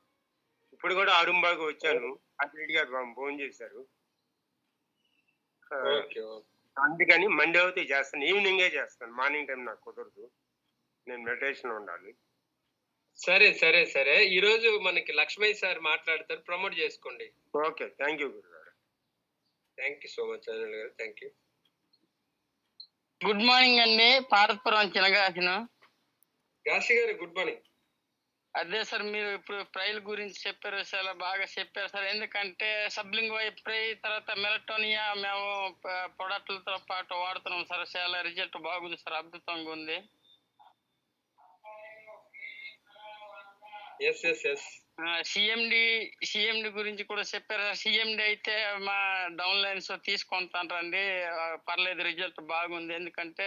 ఇప్పుడు కూడా అరుంబాగు వచ్చాను. రెడ్డి గారు ఫోన్ చేశారు. అందుకని మండే అయితే చేస్తాను. ఈవినింగే చేస్తాను. మార్నింగ్ టైం నాకు కుదరదు. నేను మెడిటేషన్ లో ఉండాలి. సరే సరే సరే, ఈ రోజు మనకి లక్ష్మయ్య సార్ మాట్లాడతారు, ప్రమోట్ చేసుకోండి. ఓకే, థ్యాంక్ యూ గురుగారు. Thank you so much Anil గారు, థ్యాంక్ యూ. గుడ్ మార్నింగ్ అండి, పార్వతపురం చినగాసిన. కాశీ గారు గుడ్ మార్నింగ్. అదే సార్, మీరు ఇప్పుడు ప్రైల్ గురించి చెప్పారు, చాలా బాగా చెప్పారు సార్. ఎందుకంటే సబ్లింగ్ ప్రై తర్వాత మెలటోనియా మేము ప్రొడక్ట్లతో పాటు వాడుతున్నాం సార్. చాలా రిజల్ట్ బాగుంది సార్, అద్భుతంగా ఉంది. సిఎండి గురించి కూడా చెప్పారు. సిఎండి అయితే మా డౌన్ లైన్స్ తీసుకుంటానండి, పర్లేదు, రిజల్ట్ బాగుంది. ఎందుకంటే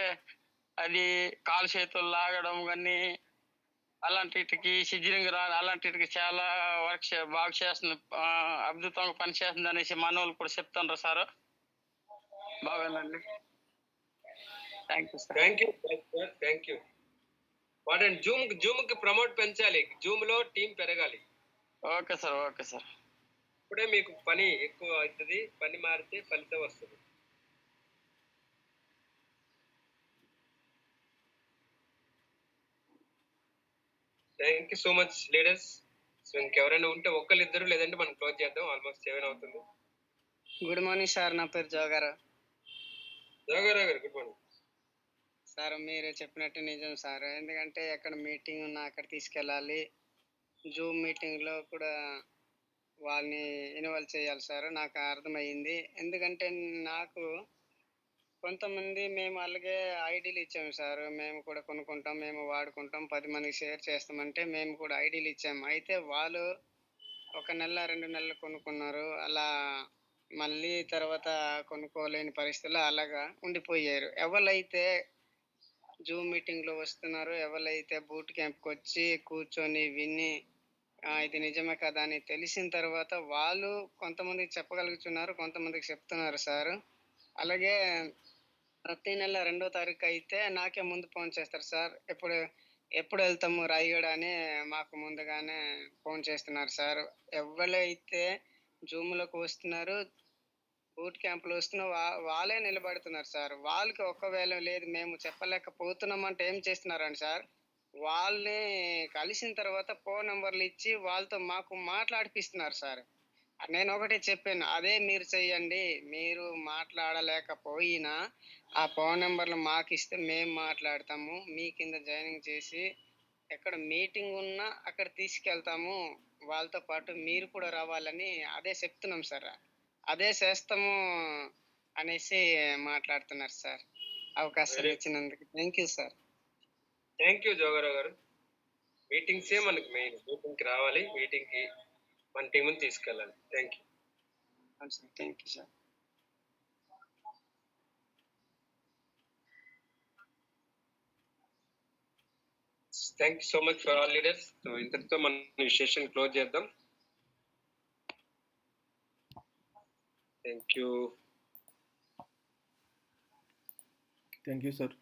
అది కాలు చేతులు లాగడం కానీ అలాంటికి సిజరింగ్ అలాంటికి చాలా వర్క్ బాగా చేస్తుంది, అద్భుతంగా పని చేస్తుంది అనేసి మన వాళ్ళు కూడా చెప్తున్నారు సార్. బాగుందండి. Thank you sir. Thank you. వాడండి, జూమ్ కి ప్రమోట్ పెంచాలి, జూమ్ లో టీం పెరగాలి. Okay sir, okay sir. ఇప్పుడే మీకు పని ఎక్కువ అవుతుంది, పని మారితే ఫలితం వస్తుంది. Thank you so much leaders. So ఇంకెవరైనా ఉంటే ఒక్కరిద్దరు, లేదంటే మనం క్లోజ్ చేద్దాం, ఆల్మోస్ట్ 7 అవుతుంది. గుడ్ మార్నింగ్ సార్, నా పేరు జోగారావు గారు. Good morning sir. మీరు చెప్పినట్టు నిజం సార్. ఎందుకంటే ఎక్కడ మీటింగ్ ఉన్నా అక్కడ తీసుకెళ్ళాలి. జూమ్ మీటింగ్లో కూడా వాళ్ళని ఇన్వాల్వ్ చేయాలి సార్, నాకు అర్థమయ్యింది. ఎందుకంటే నాకు కొంతమంది మేము అలాగే ఐడీలు ఇచ్చాము సార్, మేము కూడా కొనుక్కుంటాం, మేము వాడుకుంటాం, 10 మందికి షేర్ చేస్తామంటే మేము కూడా ఐడీలు ఇచ్చాము. అయితే వాళ్ళు 1 నెల 2 నెలలు కొనుక్కున్నారు, అలా మళ్ళీ తర్వాత కొనుక్కోలేని పరిస్థితుల్లో అలాగా ఉండిపోయారు. ఎవరైతే జూమ్ మీటింగ్ లో వస్తున్నారు, ఎవరైతే బూట్ క్యాంప్కి వచ్చి కూర్చొని విని ఇది నిజమే కదా అని తెలిసిన తర్వాత వాళ్ళు కొంతమందికి చెప్పగలుగుతున్నారు, కొంతమందికి చెప్తున్నారు సార్. అలాగే ప్రతి నెల 2వ తారీఖు అయితే నాకే ముందు ఫోన్ చేస్తారు సార్, ఎప్పుడు వెళ్తాము రాయగడ అని మాకు ముందుగానే ఫోన్ చేస్తున్నారు సార్. ఎవరైతే జూమ్లోకి వస్తున్నారు, బూట్ క్యాంపులు వస్తున్నా వాళ్ళే నిలబడుతున్నారు సార్. వాళ్ళకి ఒకవేళ లేదు మేము చెప్పలేకపోతున్నామంటే ఏం చేస్తున్నారండి సార్, వాళ్ళని కలిసిన తర్వాత ఫోన్ నెంబర్లు ఇచ్చి వాళ్ళతో మాకు మాట్లాడిపిస్తున్నారు సార్. నేను ఒకటే చెప్పాను, అదే మీరు చెయ్యండి. మీరు మాట్లాడలేకపోయినా ఆ ఫోన్ నెంబర్లు మాకు ఇస్తే మేము మాట్లాడతాము, మీ కింద జాయినింగ్ చేసి ఎక్కడ మీటింగ్ ఉన్నా అక్కడ తీసుకెళ్తాము, వాళ్ళతో పాటు మీరు కూడా రావాలని అదే చెప్తున్నాం సార్. అదే చేస్తాము అనేసి మాట్లాడుతున్నారు సార్. అవకాశం ఇచ్చినందుకు thank you sir. Thank you Joga Rao గారు. మీటింగ్సే మనకి మెయిన్, మీటింగ్కి రావాలి, మీటింగ్కి మన టీముని తీసుకెళ్ళాలి. Thank you. Thank you sir. Thank you so much for all leaders. So ఇంతటితో మనం సెషన్ క్లోజ్ చేద్దాం. Thank you. Thank you sir.